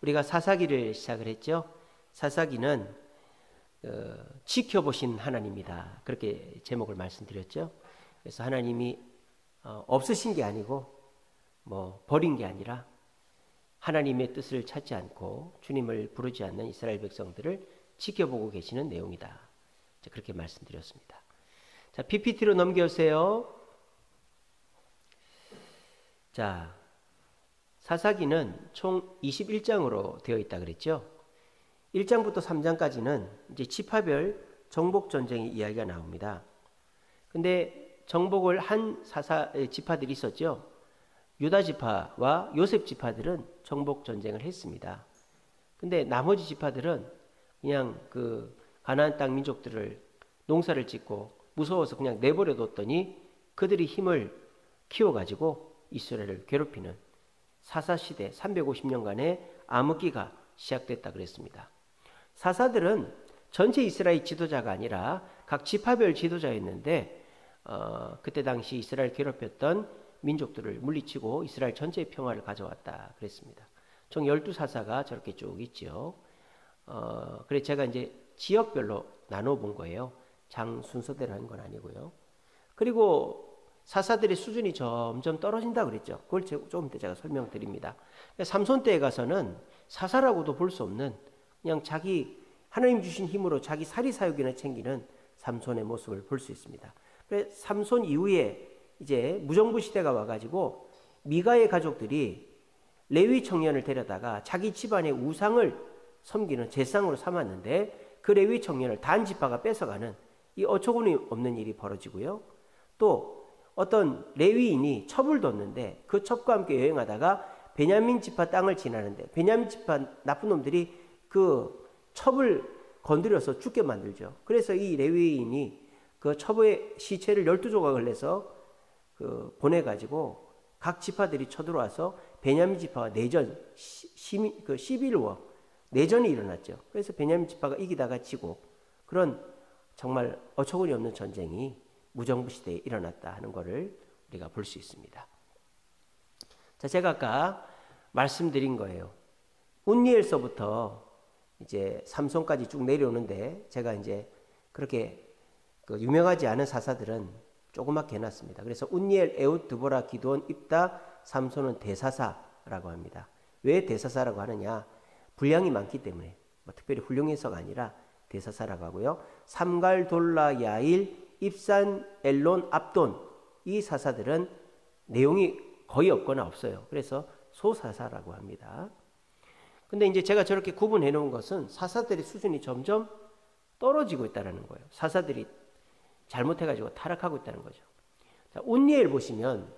우리가 사사기를 시작을 했죠. 사사기는 지켜보신 하나님이다, 그렇게 제목을 말씀드렸죠. 그래서 하나님이 없으신 게 아니고 버린 게 아니라 하나님의 뜻을 찾지 않고 주님을 부르지 않는 이스라엘 백성들을 지켜보고 계시는 내용이다, 그렇게 말씀드렸습니다. 자, PPT로 넘겨오세요. 자, 사사기는 총 21장으로 되어 있다 그랬죠. 1장부터 3장까지는 이제 지파별 정복 전쟁의 이야기가 나옵니다. 근데 정복을 한 지파들이 있었죠. 유다 지파와 요셉 지파들은 정복 전쟁을 했습니다. 근데 나머지 지파들은 그냥 그 가나안 땅 민족들을 농사를 짓고 무서워서 그냥 내버려 뒀더니 그들이 힘을 키워가지고 이스라엘을 괴롭히는 사사시대 350년간의 암흑기가 시작됐다 그랬습니다. 사사들은 전체 이스라엘 지도자가 아니라 각 지파별 지도자였는데 그때 당시 이스라엘 괴롭혔던 민족들을 물리치고 이스라엘 전체의 평화를 가져왔다 그랬습니다. 총 12사사가 저렇게 쭉 있죠. 그래서 제가 이제 지역별로 나눠 본 거예요. 장 순서대로 한 건 아니고요. 그리고 사사들의 수준이 점점 떨어진다 그랬죠. 그걸 조금 이따 제가 설명드립니다. 삼손 때에 가서는 사사라고도 볼 수 없는 그냥 자기 하나님 주신 힘으로 자기 사리사욕이나 챙기는 삼손의 모습을 볼 수 있습니다. 그래서 삼손 이후에 이제 무정부 시대가 와가지고 미가의 가족들이 레위 청년을 데려다가 자기 집안의 우상을 섬기는 제상으로 삼았는데 그 레위 청년을 단 지파가 뺏어가는 이 어처구니 없는 일이 벌어지고요. 또 어떤 레위인이 첩을 뒀는데 그 첩과 함께 여행하다가 베냐민 지파 땅을 지나는데 베냐민 지파 나쁜 놈들이 그 첩을 건드려서 죽게 만들죠. 그래서 이 레위인이 그 첩의 시체를 12조각을 내서 보내가지고 각 지파들이 쳐들어와서 베냐민 지파와 내전, 11워 내전이 일어났죠. 그래서 베냐민 지파가 이기다가 지고 그런 정말 어처구니 없는 전쟁이 무정부 시대에 일어났다 하는 것을 우리가 볼 수 있습니다. 자, 제가 아까 말씀드린 거예요. 운니엘서부터 이제 삼손까지 쭉 내려오는데 제가 이제 그렇게 유명하지 않은 사사들은 조그맣게 해놨습니다. 그래서 운니엘, 에웃, 드보라, 기드온, 입다, 삼손은 대사사라고 합니다. 왜 대사사라고 하느냐? 분량이 많기 때문에 특별히 훌륭해서가 아니라 대사사라고 하고요. 삼갈, 돌라, 야일, 입산, 엘론, 압돈 이 사사들은 내용이 거의 없거나 없어요. 그래서 소사사라고 합니다. 근데 이제 제가 저렇게 구분해 놓은 것은 사사들의 수준이 점점 떨어지고 있다는 거예요. 사사들이 잘못해가지고 타락하고 있다는 거죠. 자, 운니엘 보시면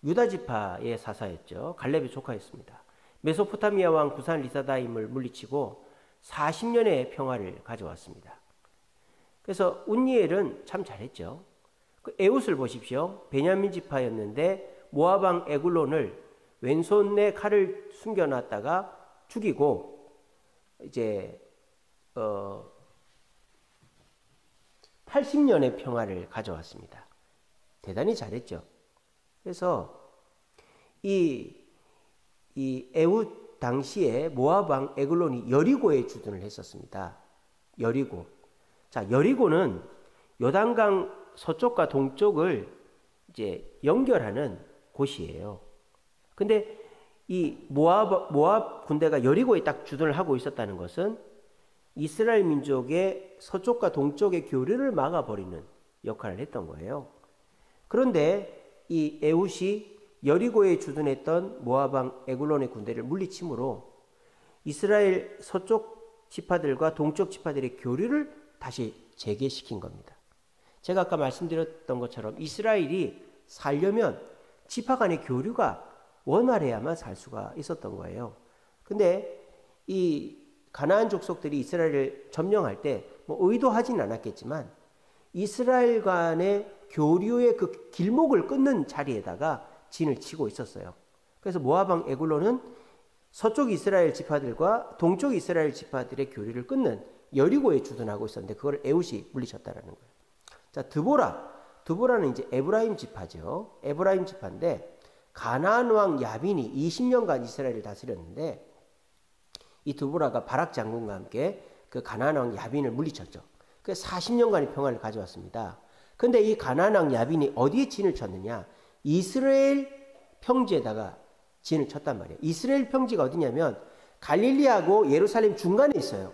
유다 지파의 사사였죠. 갈렙의 조카였습니다. 메소포타미아 왕 구산 리사다임을 물리치고 40년의 평화를 가져왔습니다. 그래서 운니엘은 참 잘했죠. 그 에웃을 보십시오. 베냐민 지파였는데 모압 왕 에글론을 왼손에 칼을 숨겨놨다가 죽이고 이제 80년의 평화를 가져왔습니다. 대단히 잘했죠. 그래서 이 에웃 당시에 모압 왕 에글론이 여리고에 주둔을 했었습니다. 여리고. 자, 여리고는 요단강 서쪽과 동쪽을 이제 연결하는 곳이에요. 근데 이 모압 군대가 여리고에 딱 주둔을 하고 있었다는 것은 이스라엘 민족의 서쪽과 동쪽의 교류를 막아버리는 역할을 했던 거예요. 그런데 이 에웃이 여리고에 주둔했던 모압 왕 에글론의 군대를 물리침으로 이스라엘 서쪽 지파들과 동쪽 지파들의 교류를 다시 재개시킨 겁니다. 제가 아까 말씀드렸던 것처럼 이스라엘이 살려면 지파 간의 교류가 원활해야만 살 수가 있었던 거예요. 근데 이 가나안 족속들이 이스라엘을 점령할 때 의도하진 않았겠지만 이스라엘 간의 교류의 그 길목을 끊는 자리에다가 진을 치고 있었어요. 그래서 모압 왕 에글론은 서쪽 이스라엘 지파들과 동쪽 이스라엘 지파들의 교류를 끊는 여리고에 주둔하고 있었는데 그걸 에웃이 물리쳤다라는 거예요. 자, 드보라는 이제 에브라임 지파죠. 에브라임 지파인데 가나안 왕 야빈이 20년간 이스라엘을 다스렸는데 이 드보라가 바락 장군과 함께 그 가나안 왕 야빈을 물리쳤죠. 그래서 40년간의 평화를 가져왔습니다. 근데 이 가나안 왕 야빈이 어디에 진을 쳤느냐? 이스라엘 평지에다가 진을 쳤단 말이에요. 이스라엘 평지가 어디냐면 갈릴리하고 예루살렘 중간에 있어요.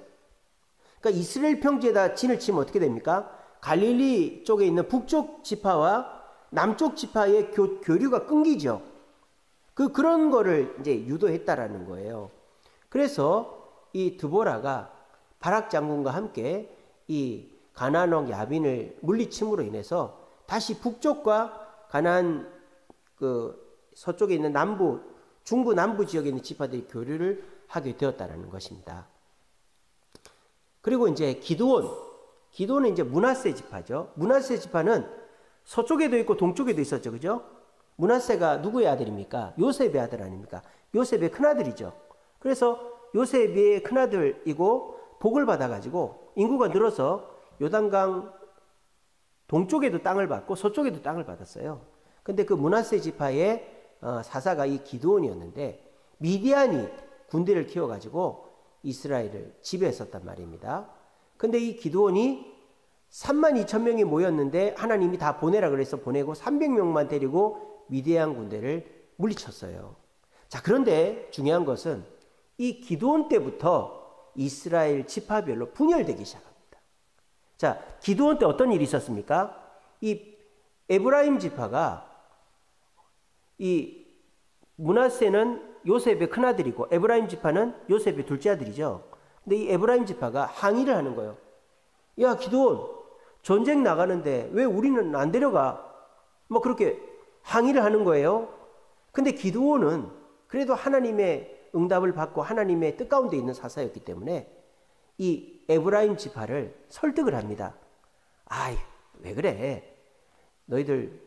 그러니까 이스라엘 평지에다 진을 치면 어떻게 됩니까? 갈릴리 쪽에 있는 북쪽 지파와 남쪽 지파의 교류가 끊기죠. 그런 거를 이제 유도했다라는 거예요. 그래서 이 드보라가 바락 장군과 함께 이 가나안 왕 야빈을 물리침으로 인해서 다시 북쪽과 가나안 그 서쪽에 있는 중부 남부 지역에 있는 지파들이 교류를 하게 되었다라는 것입니다. 그리고 이제 기드온은 이제 므낫세 지파죠. 므낫세 지파는 서쪽에도 있고 동쪽에도 있었죠. 그죠? 므낫세가 누구의 아들입니까? 요셉의 아들 아닙니까? 요셉의 큰아들이죠. 그래서 요셉의 큰아들이고 복을 받아가지고 인구가 늘어서 요단강 동쪽에도 땅을 받고 서쪽에도 땅을 받았어요. 근데 그 므낫세 지파의 사사가 이 기드온이었는데 미디안이 군대를 키워가지고 이스라엘을 지배했었단 말입니다. 근데 이 기드온이 32,000명이 모였는데 하나님이 다 보내라 그래서 보내고 300명만 데리고 미디안 군대를 물리쳤어요. 자, 그런데 중요한 것은 이 기드온 때부터 이스라엘 지파별로 분열되기 시작합니다. 자, 기드온 때 어떤 일이 있었습니까? 이 에브라임 지파가 이 므낫세는 요셉의 큰아들이고 에브라임 지파는 요셉의 둘째 아들이죠. 근데 이 에브라임 지파가 항의를 하는 거예요. 야, 기드온, 전쟁 나가는데 왜 우리는 안 데려가? 뭐 그렇게 항의를 하는 거예요. 근데 기드온은 그래도 하나님의 응답을 받고 하나님의 뜻 가운데 있는 사사였기 때문에 이 에브라임 지파를 설득을 합니다. 아이, 왜 그래? 너희들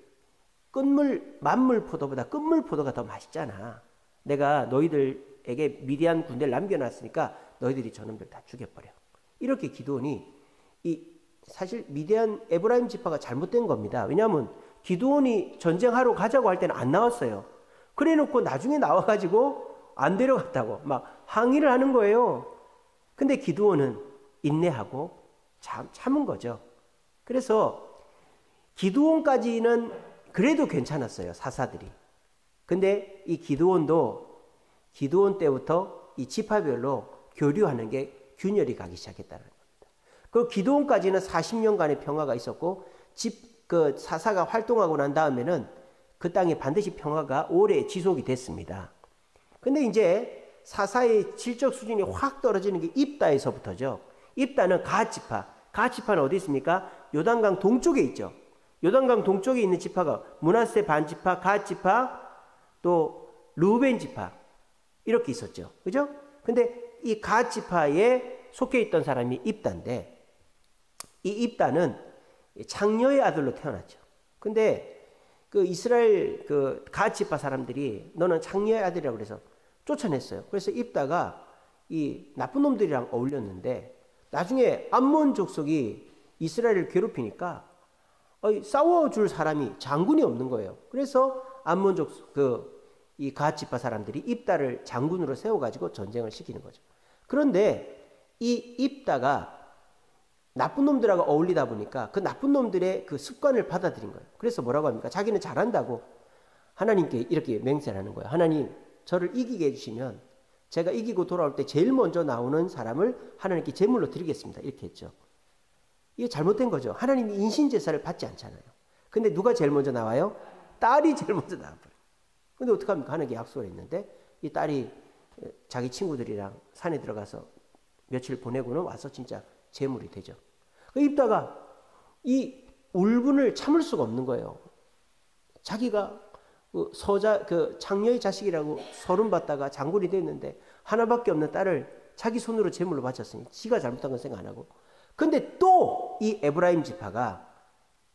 만물 포도보다 끝물 포도가 더 맛있잖아. 내가 너희들에게 미디안 군대를 남겨놨으니까 너희들이 저놈들 다 죽여버려. 이렇게 기드온이 사실 미디안 에브라임 지파가 잘못된 겁니다. 왜냐하면 기드온이 전쟁하러 가자고 할 때는 안 나왔어요. 그래놓고 나중에 나와가지고 안 데려갔다고 막 항의를 하는 거예요. 근데 기드온은 인내하고 참은 거죠. 그래서 기드온까지는 그래도 괜찮았어요, 사사들이. 근데 이 기드온 때부터 이 지파별로 교류하는 게 균열이 가기 시작했다는 겁니다. 그 기드온까지는 40년간의 평화가 있었고 그 사사가 활동하고 난 다음에는 그 땅에 반드시 평화가 오래 지속이 됐습니다. 근데 이제 사사의 질적 수준이 확 떨어지는 게 입다에서부터죠. 입다는 가지파는 어디 있습니까? 요단강 동쪽에 있죠. 요단강 동쪽에 있는 지파가 므낫세 반지파, 갓지파, 또 르우벤 지파 이렇게 있었죠. 그죠? 근데 이 갓지파에 속해 있던 사람이 입다인데 이 입다는 장녀의 아들로 태어났죠. 근데 그 이스라엘 그 갓지파 사람들이 너는 장녀의 아들이라고 그래서 쫓아냈어요. 그래서 입다가 이 나쁜 놈들이랑 어울렸는데 나중에 암몬 족속이 이스라엘을 괴롭히니까 싸워줄 사람이 장군이 없는 거예요. 그래서 암몬 족속 이 갓지파 사람들이 입다를 장군으로 세워가지고 전쟁을 시키는 거죠. 그런데 이 입다가 나쁜 놈들하고 어울리다 보니까 그 나쁜 놈들의 그 습관을 받아들인 거예요. 그래서 뭐라고 합니까? 자기는 잘한다고 하나님께 이렇게 맹세를 하는 거예요. 하나님, 저를 이기게 해주시면 제가 이기고 돌아올 때 제일 먼저 나오는 사람을 하나님께 제물로 드리겠습니다. 이렇게 했죠. 이게 잘못된 거죠. 하나님이 인신제사를 받지 않잖아요. 근데 누가 제일 먼저 나와요? 딸이 제일 먼저 나와버려요. 근데 어떡합니까? 하나님께 약속을 했는데 이 딸이 자기 친구들이랑 산에 들어가서 며칠 보내고는 와서 진짜 제물이 되죠. 입다가 이 울분을 참을 수가 없는 거예요. 자기가 장녀의 자식이라고 서름받다가 장군이 됐는데 하나밖에 없는 딸을 자기 손으로 제물로 바쳤으니 지가 잘못한 건 생각 안 하고. 근데 또 이 에브라임 지파가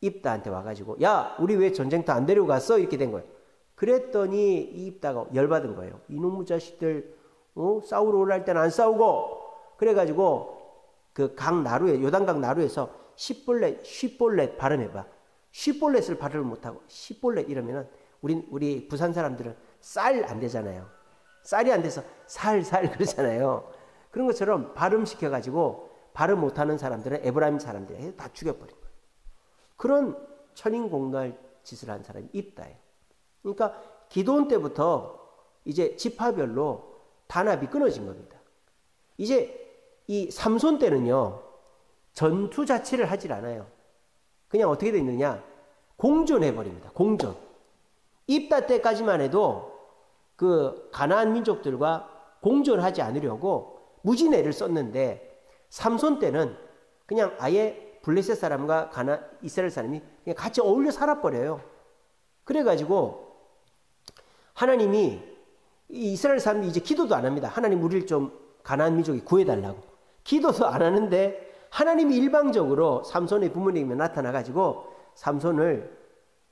입다한테 와가지고 야, 우리 왜 전쟁터 안 데리고 갔어? 이렇게 된 거예요. 그랬더니 이 입다가 열받은 거예요. 이놈의 자식들 싸우러 올라갈 때는 안 싸우고. 그래가지고 그 요단강 나루에서 쉬볼렛 발음해봐. 쉬볼렛을 발음을 못하고 쉬볼렛 이러면은 우리 부산 사람들은 쌀 안 되잖아요. 쌀이 안 돼서 살 그러잖아요. 그런 것처럼 발음시켜가지고 발음 못하는 사람들은 에브라임 사람들이 다 죽여버린 거예요. 그런 천인공노할 짓을 한 사람이 입다예요. 그러니까 기드온 때부터 이제 지파별로 단합이 끊어진 겁니다. 이제 이 삼손 때는요, 전투 자체를 하질 않아요. 그냥 어떻게 되어 있느냐, 공존해버립니다. 공존. 입다 때까지만 해도 그 가나안 민족들과 공존하지 않으려고 무진애를 썼는데, 삼손 때는 그냥 아예 블레셋 사람과 이스라엘 사람이 그냥 같이 어울려 살아버려요. 그래가지고 하나님이 이스라엘 사람이 이제 기도도 안 합니다. 하나님 우리를 좀 가나안 민족이 구해달라고. 기도도 안 하는데 하나님이 일방적으로 삼손의 부모님이 나타나가지고 삼손을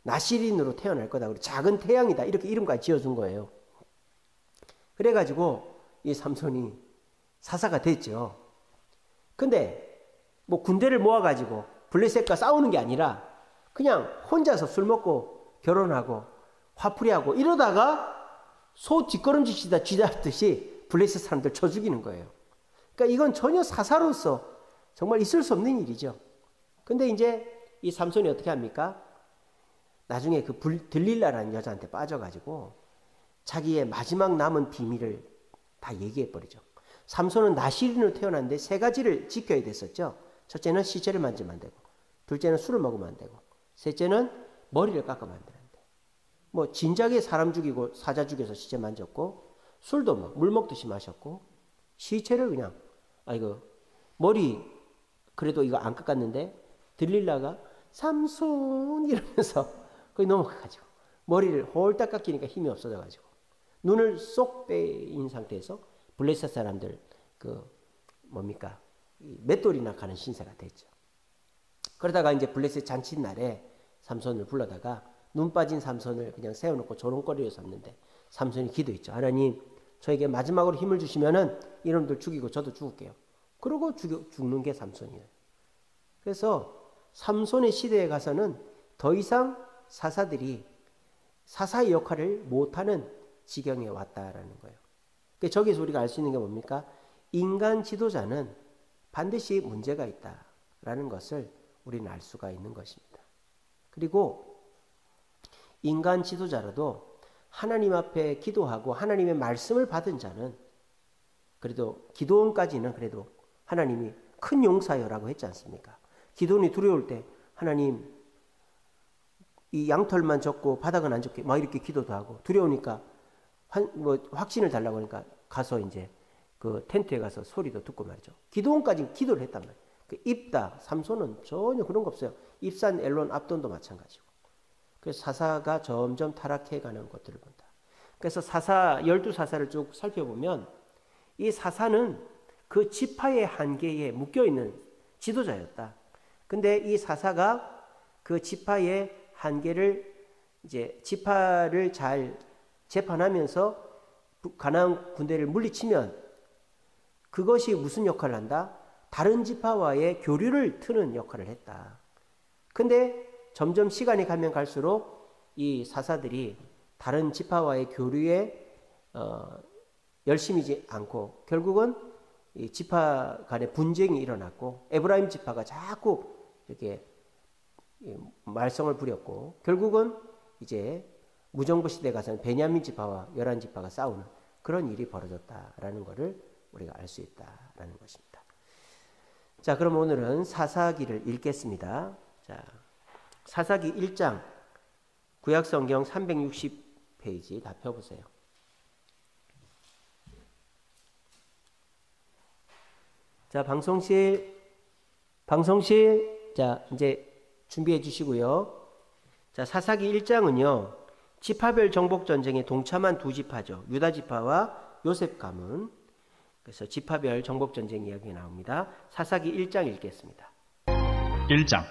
나시린으로 태어날 거다. 작은 태양이다. 이렇게 이름까지 지어준 거예요. 그래가지고 이 삼손이 사사가 됐죠. 근데 뭐 군대를 모아가지고 블레셋과 싸우는 게 아니라 그냥 혼자서 술 먹고 결혼하고 화풀이하고 이러다가 소 뒷걸음질 쥐잡듯이 블레셋 사람들 쳐 죽이는 거예요. 그러니까 이건 전혀 사사로서 정말 있을 수 없는 일이죠. 근데 이제 이 삼손이 어떻게 합니까? 나중에 그 들릴라라는 여자한테 빠져가지고 자기의 마지막 남은 비밀을 다 얘기해버리죠. 삼손은 나시린으로 태어났는데 세 가지를 지켜야 됐었죠. 첫째는 시체를 만지면 안 되고, 둘째는 술을 먹으면 안 되고, 셋째는 머리를 깎으면 안 되는데, 뭐 진작에 사람 죽이고 사자 죽여서 시체 만졌고, 술도 막 물 먹듯이 마셨고, 시체를 그냥 이거 머리 그래도 이거 안 깎았는데 들릴라가 삼손 이러면서 거기 넘어가가지고 머리를 홀딱 깎이니까 힘이 없어져가지고 눈을 쏙 빼인 상태에서 블레셋 사람들 뭡니까 맷돌이나 가는 신세가 됐죠. 그러다가 이제 블레셋 잔칫날에 삼손을 불러다가 눈 빠진 삼손을 그냥 세워놓고 조롱거리를 섰는데 삼손이 기도했죠. 하나님 저에게 마지막으로 힘을 주시면은 이놈들 죽이고 저도 죽을게요. 그러고 죽는 게 삼손이에요. 그래서 삼손의 시대에 가서는 더 이상 사사들이 사사의 역할을 못하는 지경에 왔다라는 거예요. 그러니까 저기서 우리가 알 수 있는 게 뭡니까? 인간 지도자는 반드시 문제가 있다라는 것을 우리는 알 수가 있는 것입니다. 그리고 인간 지도자라도 하나님 앞에 기도하고 하나님의 말씀을 받은 자는 그래도 기도원까지는 그래도 하나님이 큰 용사여라고 했지 않습니까? 기도원이 두려울 때 하나님 이 양털만 젖고 바닥은 안 젖게 막 이렇게 기도도 하고 두려우니까 확신을 달라고 하니까 가서 이제 그 텐트에 가서 소리도 듣고 말이죠. 기도원까지 기도를 했단 말이에요. 그 입다 삼손은 전혀 그런 거 없어요. 입산 엘론 압돈도 마찬가지고. 그래서 사사가 점점 타락해가는 것들을 본다. 그래서 사사 12사사를 쭉 살펴보면 이 사사는 그 지파의 한계에 묶여있는 지도자였다. 근데 이 사사가 그 지파의 한계를 이제 지파를 잘 재판하면서 가나안 군대를 물리치면 그것이 무슨 역할을 한다? 다른 지파와의 교류를 트는 역할을 했다. 근데 점점 시간이 가면 갈수록 이 사사들이 다른 지파와의 교류에 열심히지 않고 결국은 이 지파 간의 분쟁이 일어났고 에브라임 지파가 자꾸 이렇게 말썽을 부렸고 결국은 이제 무정부 시대에 가서는 베냐민 지파와 열한 지파가 싸우는 그런 일이 벌어졌다라는 것을 우리가 알 수 있다라는 것입니다. 자, 그럼 오늘은 사사기를 읽겠습니다. 자, 사사기 1장 구약성경 360페이지 다 펴보세요. 자, 방송실 자, 이제 준비해 주시고요. 자, 사사기 1장은요. 지파별 정복 전쟁에 동참한 두 지파죠. 유다 지파와 요셉 가문. 그래서 지파별 정복 전쟁 이야기가 나옵니다. 사사기 1장 읽겠습니다. 1장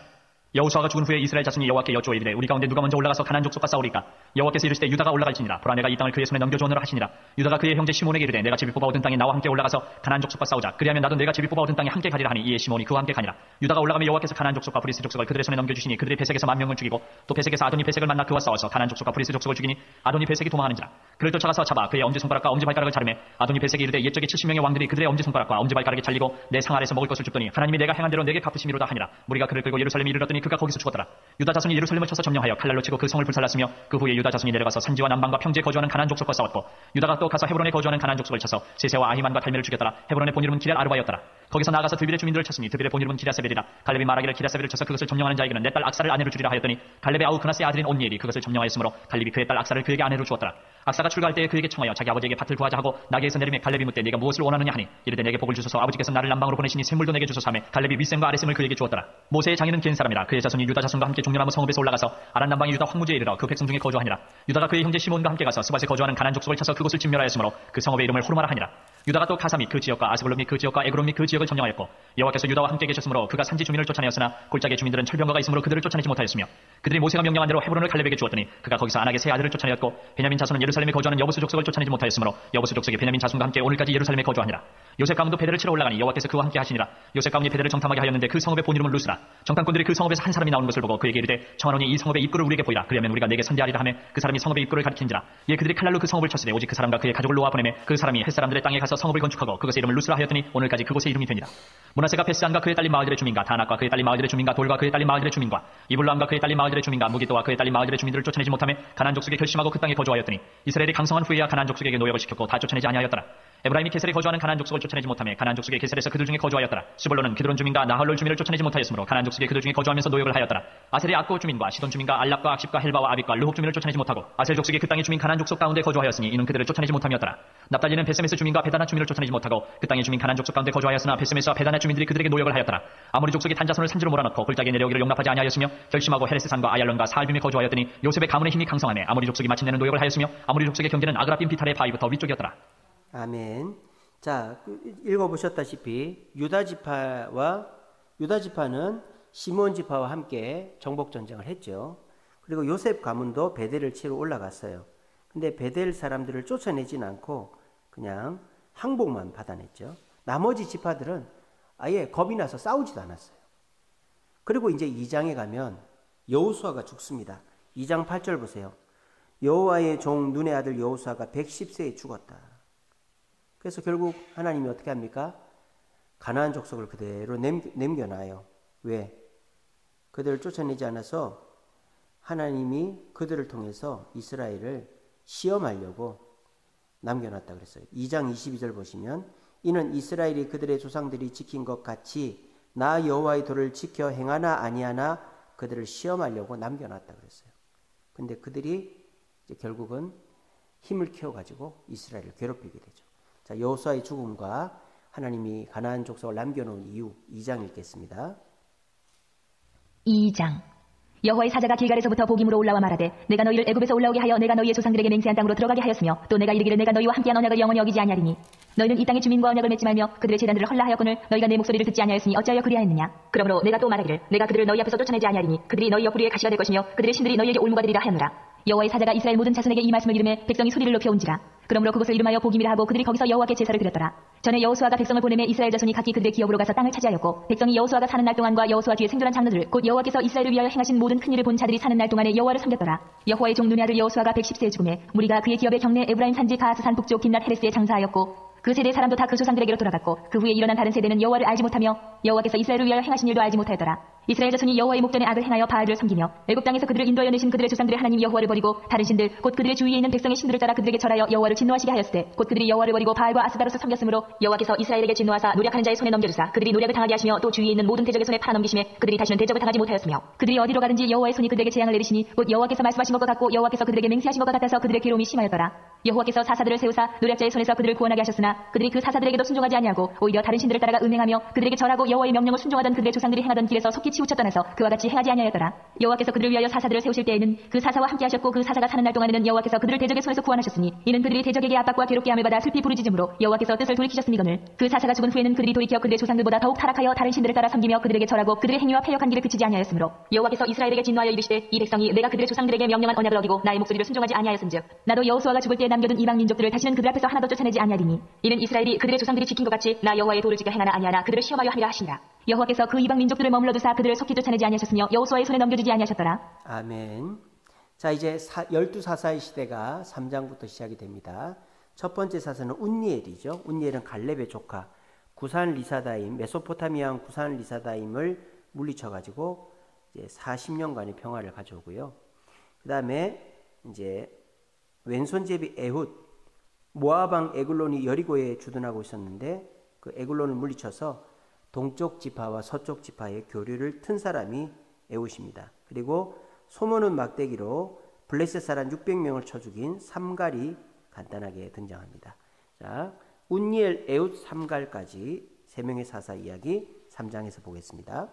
여호수아가 죽은 후에 이스라엘 자손이 여호와께 여쭈어 이르되 우리 가운데 누가 먼저 올라가서 가나안 족속과 싸우리까? 여호와께서 이르시되 유다가 올라갈지니라. 보라 내가 이 땅을 그의 손에 넘겨주오노라 하시니라. 유다가 그의 형제 시몬에게 이르되 내가 제비 뽑아 얻은 땅에 나와 함께 올라가서 가나안 족속과 싸우자. 그리하면 나도 내가 제비 뽑아 얻은 땅에 함께 가리라 하니 이에 시몬이 그와 함께 가니라. 유다가 올라가며 여호와께서 가나안 족속과 브리스 족속을 그들의 손에 넘겨주시니 그들이 베색에서 10,000명을 죽이고 또 베색에서 아도니 베색을 만나 그와 싸워서 가나안 족속과 브리스 족속을 죽이니 아도니 베색이 도망하는지라. 그를 쫓아가서 잡아 그의 엄지손가락과 엄지발가락을 자르매 아도니 벳에게 이르되 옛적에 70명의 왕들이 그들의 엄지손가락과 엄지발가락에 잘리고 내 상 아래서 먹을 것을 줍더니 하나님이 내가 행한 대로 내게 갚으심이로다 하니라. 무리가 그를 끌고 예루살렘에 이르렀더니 그가 거기서 죽었더라. 유다 자손이 예루살렘을 쳐서 점령하여 칼날로 치고 그 성을 불살랐으며 그 후에 유다 자손이 내려가서 산지와 남방과 평지에 거주하는 가나안 족속과 싸웠고 유다가 또 가서 헤브론에 거주하는 가나안 족속을 쳐서 세세와 아히만과 달메를 죽였더라. 헤브론의 본 이름은 기럇 아르바였더라. 거기서 나아가서 드빌의 주민들을 쳤으니 드빌의 본 이름은 기랴세벨이라. 갈렙이 말하기를 기랴세벨을 쳐서 그것을 점령하는 자에게는 내 딸 악사를 아내로 주리라 하였더니 갈렙의 아우 그나스의 아들인 온니엘이 그것을 점령하였으므로 갈렙이 그의 딸 악사를 그에게 아내로 주었더라. 악사가 출가할 때에 그에게 청하여 자기 아버지에게 밭을 구하자 하고 나귀에서 내리매 갈렙이 묻되 네가 무엇을 원하느냐 하니 이르되 내게 복을 주소서 아버지께서 나를 남방으로 보내시니 샘물도 내게 주소서 하매 갈렙이 윗샘과 아랫샘을 그에게 주었더라. 모세의 장인은 겐 사람이라. 그의 자손이 유다 자손과 함께 종려나무 성읍에서 올라가서 아란 남방의 유다 황무지에 이르러 그 백성 중에 거주하니라. 유다가 그의 형제 시몬과 함께 가서 스밧에 거주하는 가나안 족속을 쳐서 그곳을 진멸하였으므로 그 성읍의 이름을 호르마라 하니라. 유다가 또 가사 및 그 지역과 아스불론 및 그 지역과 에그론 및 그 지역을 점령하였고 여호와께서 유다와 함께 계셨으므로 그가 산지 주민을 쫓아내었으나 골짜기의 주민들은 철병거가 있으므로 그들을 쫓아내지 못하였으며 그들이 모세가 명령한 대로 헤브론을 갈렙에게 주었더니 그가 거기서 아낙의 세 아들을 쫓아내었고 베냐민 자손은 예루살렘에 거주하는 여부스 족속을 쫓아내지 못하였으므로 여부스 족속의 베냐민 자손과 함께 오늘까지 예루살렘에 거주하니라. 요셉 가문도 베델을 치러 올라가니 여호와께서 그와 함께 하시니라. 요셉 가문이 베델을 정탐하게 하였는데 그 성읍의 본 이름은 루스라. 정탐꾼들이 그 성읍에서 한 사람이 나오는 것을 보고 그에게 이르되 청하노니 이 성읍의 입구를 우리에게 보이라. 그리하면 우리가 내게 선대하리라 하매 그 사람이 성읍의 입구를 가리킨지라. 이에 그들이 칼날로 그 성읍을 쳤으되 오직 그 사람과 그의 가족을 놓아 보내매 그 사람이 헷 사람들의 땅에 가서 성읍을 건축하고 그것의 이름을 루스라 하였더니 오늘까지 그곳의 이름이 되니라. 므낫세가 베스안과 그의 딸린 마을들의 주민과 다낙과 그의 딸린 마을들의 주민과 돌과 그의 딸린 마을들의 주민과 이블람과 그의 딸린 마을들의 주민과 무기또와 그의 딸린 마을들의 주민들을 쫓아내지 못하며 가나안 족속에 결심하고 그 땅에 거주하였더니 이스라엘이 강성한 후에야 가나안 족속에게 노역을 시켰고 다 쫓아내지 아니하였더라. 에브라임이 게셀에 거주하는 가나안 족속을 쫓아내지 못하며 가나안 족속의 게셀에서 그들 중에 거주하였더라. 스불론은 기드론 주민과 나할롤 주민을 쫓아내지 못하였으므로 가나안 족속의 그들 중에 거주하면서 노역을 하였더라. 아셀의 악고 주민과 시돈 주민과 알랍과 악십과 헬바와 아빗과 르홉 주민을 쫓아내지 못하고 아셀 족속의 그 땅의 주민 가나안 족속 가운데 거주하였으니 이는 그들을 쫓아내지 못함이었더라. 납달리는 베세메스 주민과 베다나 주민을 쫓아내지 못하고 그 땅의 주민 가나안 족속 가운데 거주하였으나 베세메스와 베다나 주민들이 그들에게 노역을 하였더라. 아모리 족속의 단자손을 산지로 몰아넣고 골짜기에 내려오기를 용납하지 아니하였으며 결심하고 헤레스 산과 아얄론과 사알빔에 거주하였더니 요셉의 가문의 힘이 강성하매 아모리 족속이 마침내는 노역을 하였으며 아모리 족속의 경계는 아그라빔 비탈의 바위부터 위쪽이었더라. 아멘. 자, 읽어보셨다시피 유다 지파는 시몬 지파와 함께 정복 전쟁을 했죠. 그리고 요셉 가문도 베델을 치러 올라갔어요. 근데 베델 사람들을 쫓아내진 않고 그냥 항복만 받아냈죠. 나머지 지파들은 아예 겁이 나서 싸우지도 않았어요. 그리고 이제 2장에 가면 여호수아가 죽습니다. 2장 8절 보세요. 여호와의 종 눈의 아들 여호수아가 110세에 죽었다. 그래서 결국 하나님이 어떻게 합니까? 가나안 족속을 그대로 남겨놔요. 왜? 그들을 쫓아내지 않아서 하나님이 그들을 통해서 이스라엘을 시험하려고 남겨놨다 그랬어요. 2장 22절 보시면 이는 이스라엘이 그들의 조상들이 지킨 것 같이 나 여호와의 도를 지켜 행하나 아니하나 그들을 시험하려고 남겨놨다 그랬어요. 근데 그들이 이제 결국은 힘을 키워가지고 이스라엘을 괴롭히게 되죠. 자, 여호수아의 죽음과 하나님이 가나안 족속을 남겨놓은 이유 2장 읽겠습니다. 2장 여호와의 사자가 길갈에서부터 복임으로 올라와 말하되 내가 너희를 애굽에서 올라오게 하여 내가 너희의 조상들에게 맹세한 땅으로 들어가게 하였으며 또 내가 이르기를 내가 너희와 함께한 언약을 영원히 어기지 아니하리니 너희는 이 땅의 주민과 언약을 맺지 말며 그들의 제단들을 헐라하였거늘 너희가 내 목소리를 듣지 아니하였으니 어찌하여 그리하였느냐. 그러므로 내가 또 말하기를 내가 그들을 너희 앞에서 쫓아내지 아니하리니 그들이 너희 옆구리에 가시가 될 것이며 그들의 신들이 너희에게 올무가 되리라 하였노라. 여호와의 사자가 이스라엘 모든 자손에게 이 말씀을 이르매 백성이 소리를 높여온지라. 그러므로 그곳을 이름하여 복임이라 하고 그들이 거기서 여호와께 제사를 드렸더라. 전에 여호수아가 백성을 보내매 이스라엘 자손이 각기 그들의 기업으로 가서 땅을 차지하였고 백성이 여호수아가 사는 날 동안과 여호수아 뒤에 생존한 장로들 곧 여호와께서 이스라엘을 위하여 행하신 모든 큰 일을 본 자들이 사는 날 동안에 여호와를 섬겼더라. 여호와의 종 눈의 아들 여호수아가 110세에 죽음에 무리가 그의 기업의 경내 에브라임 산지 가하스산 북쪽 김낫 헤레스에 장사하였고 그 세대 사람도 다 그 조상들에게로 돌아갔고 그 후에 일어난 다른 세대는 여호와를 알지 못하며 여호와께서 이스라엘을 위하여 행하신 일도 알지 못하였더라. 이스라엘 자손이 여호와의 목전에 악을 행하여 바알을 섬기며 애굽 땅에서 그들을 인도하여 내신 그들의 조상들의 하나님 여호와를 버리고 다른 신들 곧 그들의 주위에 있는 백성의 신들을 따라 그들에게 절하여 여호와를 진노하시게 하였을 때 곧 그들이 여호와를 버리고 바알과 아스다로스 섬겼으므로 여호와께서 이스라엘에게 진노하사 노력하는 자의 손에 넘겨주사 그들이 노력을 당하게 하시며 또 주위에 있는 모든 대적의 손에 팔아넘기심에 그들이 다시는 대적을 당하지 못하였으며 그들이 어디로 가든지 여호와의 손이 그들에게 재앙을 내리시니 곧 여호와께서 말씀하신 것과 같고 여호와께서 그들에게 맹세하신 것과 같아서 그들의 괴로움이 심하였더라. 여호와께서 사사들을 세우사 노략자의 손에서 그들을 구원하게 하셨으나 그들이 그 사사들에게도 순종하지 아니하고 오히려 다른 신들을 따라가 음행하며 그들에게 절하고 여호와의 명령을 순종하던 그들의 조상들이 행하던 길에서 속히 치우쳐 떠나서 그와 같이 행하지 아니하였더라. 여호와께서 그들을 위하여 사사들을 세우실 때에는 그 사사와 함께 하셨고 그 사사가 사는 날 동안에는 여호와께서 그들을 대적의 손에서 구원하셨으니 이는 그들이 대적에게 압박과 괴롭게 함을 받아 슬피 부르짖음으로 여호와께서 뜻을 돌이키셨음이거늘 그 사사가 죽은 후에는 그들이 돌이켜 그들의 조상들보다 더욱 타락하여 다른 신들을 따라 섬기며 그들에게 절하고 그들의 행위와 패역한 길을 그치지 아니하였으므로 여호와께서 이스라엘에게 진노하여 이르시되 이 백성이 내가 그들의 조상들에게 명령한 언약을 어기고 나의 목소리를 순종하지 아니하였은즉 나도 여호수아가 죽을 때 남겨둔 이방 민족들을 다시는 그들 앞에서 하나도 쫓아내지 아니하리니 이는 이스라엘이 그들의 조상들이 지킨 것 같이 나 여호와의 도를 지켜 행하나 아니하나 그들을 시험하여 함이라 하시니라. 여호와께서 그 이방 민족들을 머물러 두사 그들을 속히 쫓아내지 아니하셨으며 여호수아의 손에 넘겨주지 아니하셨더라. 아멘. 자, 이제 12사사의 시대가 3장부터 시작이 됩니다. 첫 번째 사사는 운니엘이죠. 운니엘은 갈렙의 조카 구산 리사다임, 메소포타미아 왕 구산 리사다임을 물리쳐가지고 이제 40년간의 평화를 가져오고요. 그 다음에 이제 왼손 제비 에훗, 모압 왕 에글론이 여리고에 주둔하고 있었는데 그 에글론을 물리쳐서 동쪽 지파와 서쪽 지파의 교류를 튼 사람이 에훗입니다. 그리고 소모는 막대기로 블레셋 사람 600명을 쳐 죽인 삼갈이 간단하게 등장합니다. 자, 운니엘, 에훗, 삼갈까지 세 명의 사사 이야기 3장에서 보겠습니다.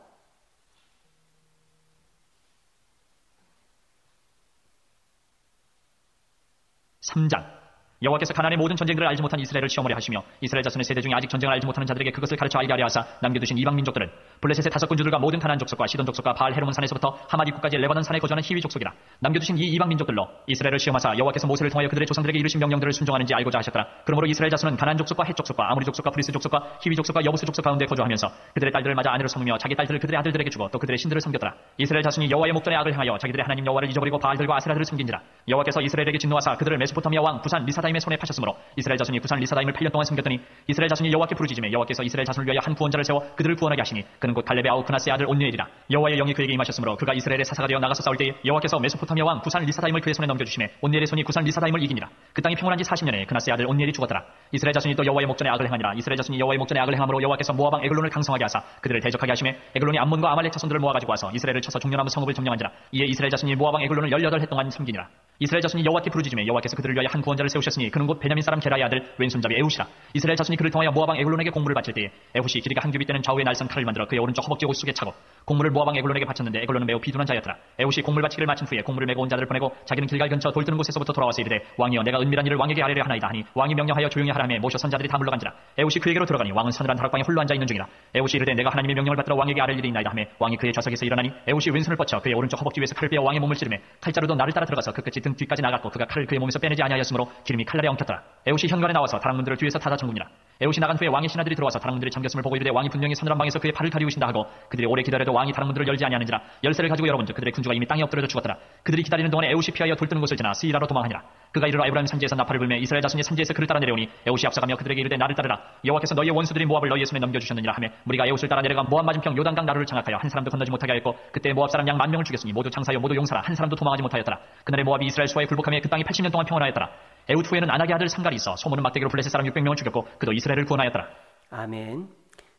3장. 여호와께서 가나안의 모든 전쟁들을 알지 못한 이스라엘을 시험하려 하시며 이스라엘 자손의 세대 중에 아직 전쟁을 알지 못하는 자들에게 그것을 가르쳐 알게 하려 하사 남겨두신 이방 민족들은 블레셋의 5 군주들과 모든 가나안 족속과 시돈 족속과 바알 헤르몬 산에서부터 하맛 입구까지 레바논 산에 거주하는 히위 족속이라. 남겨두신 이 이방 민족들로 이스라엘을 시험하사 여호와께서 모세를 통하여 그들의 조상들에게 이르신 명령들을 순종하는지 알고자 하셨더라. 그러므로 이스라엘 자손은 가나안 족속과 헷 족속과 아모리 족속과 브리스 족속과 히위 족속과 여부스 족속 가운데 거주하면서 그들의 딸들을 맞아 아내로 삼으며 자기 딸들을 그들의 아들들에게 주고 또 그들의 신들을 섬겼더라. 이스라엘 자손이 여호와의 목전에 악을 행하여 자기들의 하나님 여호와를 잊어버리고 바알들과 아세라들을 섬긴지라. 여호와께서 이스라엘에게 진노하사 그들을 메소포타미아 왕 구산 리사다임의 손에 파셨으므로 이스라엘 자손이 구산 리사다임을 8년 동안 섬겼더니 이스라엘 자손이 여호와께 부르짖으며 여호와께서 이스라엘 자손을 위하여 한 구원자를 세워 그들을 구원하게 하시니 그는 곧 갈렙의 아우 그나스의 아들 온니엘이라. 여호와의 영이 그에게 임하셨으므로 그가 이스라엘의 사사가 되어 나가서 싸울 때에 여호와께서 메소포타미아 왕 구산 리사다임을 그의 손에 넘겨주시매 온니엘의 손이 구산 리사다임을 이기니라. 그 땅이 평온한 지 40년에 그나스의 아들 온니엘이 죽었더라. 이스라엘 자손이 또 여호와의 목전에 악을 행하니라. 이스라엘 자손이 여호와의 목전에 악을 행함으로 여호와께서 모압 왕 에글론을 강성하게 하사 그들을 대적하게 하시매 에글론이 암몬과 아말렉 자손들을 모아가지고 와서 이스라엘을 쳐서 종려나무 성읍을 점령한지라. 이에 이스라엘 자손이 모압 왕 에글론을 18해 동안 섬기니라. 이스라엘 자손이 여호와께 부르짖으며 여호와께서 그들을 위하여 한 구원자를 세우셨으니 그는 곧 베냐민 사람 게라의 아들 왼손잡이 에훗이라. 이스라엘 자손이 그를 통하여 모압 왕 에글론에게 공물을 바칠 때에 에훗이 길이가 한 규빗 되는 좌우의 날선 칼을 만들어 그의 오른쪽 허벅지 옷 속에 차고 공물을 모압 왕 에글론에게 바쳤는데 에글론은 매우 비둔한 자였더라. 에훗이 공물 바치기를 마친 후에 공물을 메고 온 자들을 보내고 자기는 길갈 근처 돌 뜨는 곳에서부터 돌아와서 이르되 왕이여 내가 은밀한 일을 왕에게 아뢰려 하나이다 하니 왕이 명령하여 조용히 하라며 모셔 선자들이 다 물러간지라. 에훗이 그에게로 들어가니 왕은 서늘한 다락방에 홀로 앉아 있는 중이라. 에훗이 이르되 내가 하나님의 명령을 받들어 왕에게 아뢰 일이 있나이다 하며 왕이 그의 좌석에서 일어나니 에훗이 왼손을 뻗쳐 그의 오른쪽 허벅지 위에서 칼을 빼어 왕의 몸을 찌르매 칼자루도 나를 따라 들어가서 그 끝이 등 뒤까지 나갔고 그가 칼을 그의 몸에서 빼내지 아니하였으므로 기름이 칼날에 엉켰더라. 에훗이 현관에 나와서 다락문들을 뒤에서 닫아 잠그니라. 에훗이 나간 후에 왕의 신하들이 들어와서 다락문들이 잠겼음을 보고 이르되 왕이 분명히 서늘한 방에서 그의 팔을 가리우신다 하고 그들이 오래 기다려도 왕이 다락문들을 열지 아니하는지라. 열쇠를 가지고 열어본즉 그들의 군주가 이미 땅에 엎드려져 죽었더라. 그들이 기다리는 동안에 에훗이 피하여 돌 뜨는 곳을 지나 스이라로 도망하니라. 그가 이르러 에브라임 산지에서 나팔을 불매 이스라엘 자손이 산지에서 그를 따라 내려오니 에훗이 앞서가며 그들에게 이르되 나를 따르라. 여호와께서 너희의 원수들인 모압을 너희의 손에 넘겨주셨느니라 하며 무리가 에훗을 따라 내려가 모압 맞은평 요단강 나루를 장악하여 한 사람도 건너지 못하게 하였고 그때 모압 사람 양 10,000명을 죽였으니 모두 장사여 모두 용사라. 한 사람도 도망하지 못하였더라. 그날에 모압이 이스라엘 수하에 굴복하며 그 땅이 80년 동안 평온하였더라. 에훗 후에는 아낙의 아들 상갈이 있어 소문은 막대기로 블레셋 사람 600명을 죽였고 그도 이스라엘을 구원하였더라. 아멘.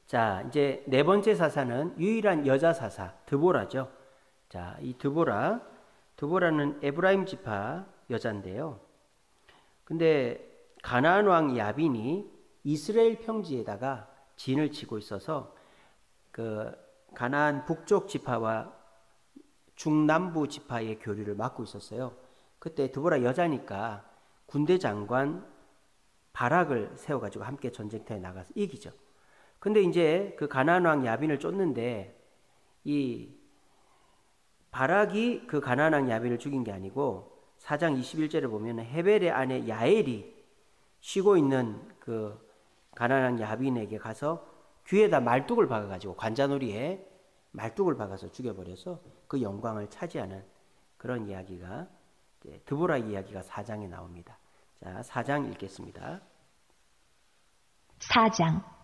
자, 이제 네 번째 사사는 유일한 여자 사사 드보라죠. 자, 이 드보라는 에브라임 지파 여자인데요. 근데 가나안 왕 야빈이 이스라엘 평지에다가 진을 치고 있어서 그 가나안 북쪽 지파와 중남부 지파의 교류를 막고 있었어요. 그때 드보라 여자니까 군대 장관 바락을 세워가지고 함께 전쟁터에 나가서 이기죠. 근데 이제 그 가나안 왕 야빈을 쫓는데 이 바락이 그 가나안 왕 야빈을 죽인 게 아니고 4장 21절에 보면 헤벨의 아내 야엘이 쉬고 있는 그 가나안 왕 야빈에게 가서 귀에다 말뚝을 박아가지고 관자놀이에 말뚝을 박아서 죽여버려서 그 영광을 차지하는 그런 이야기가 드보라 이야기가 4장에 나옵니다. 자, 4장 읽겠습니다. 4장.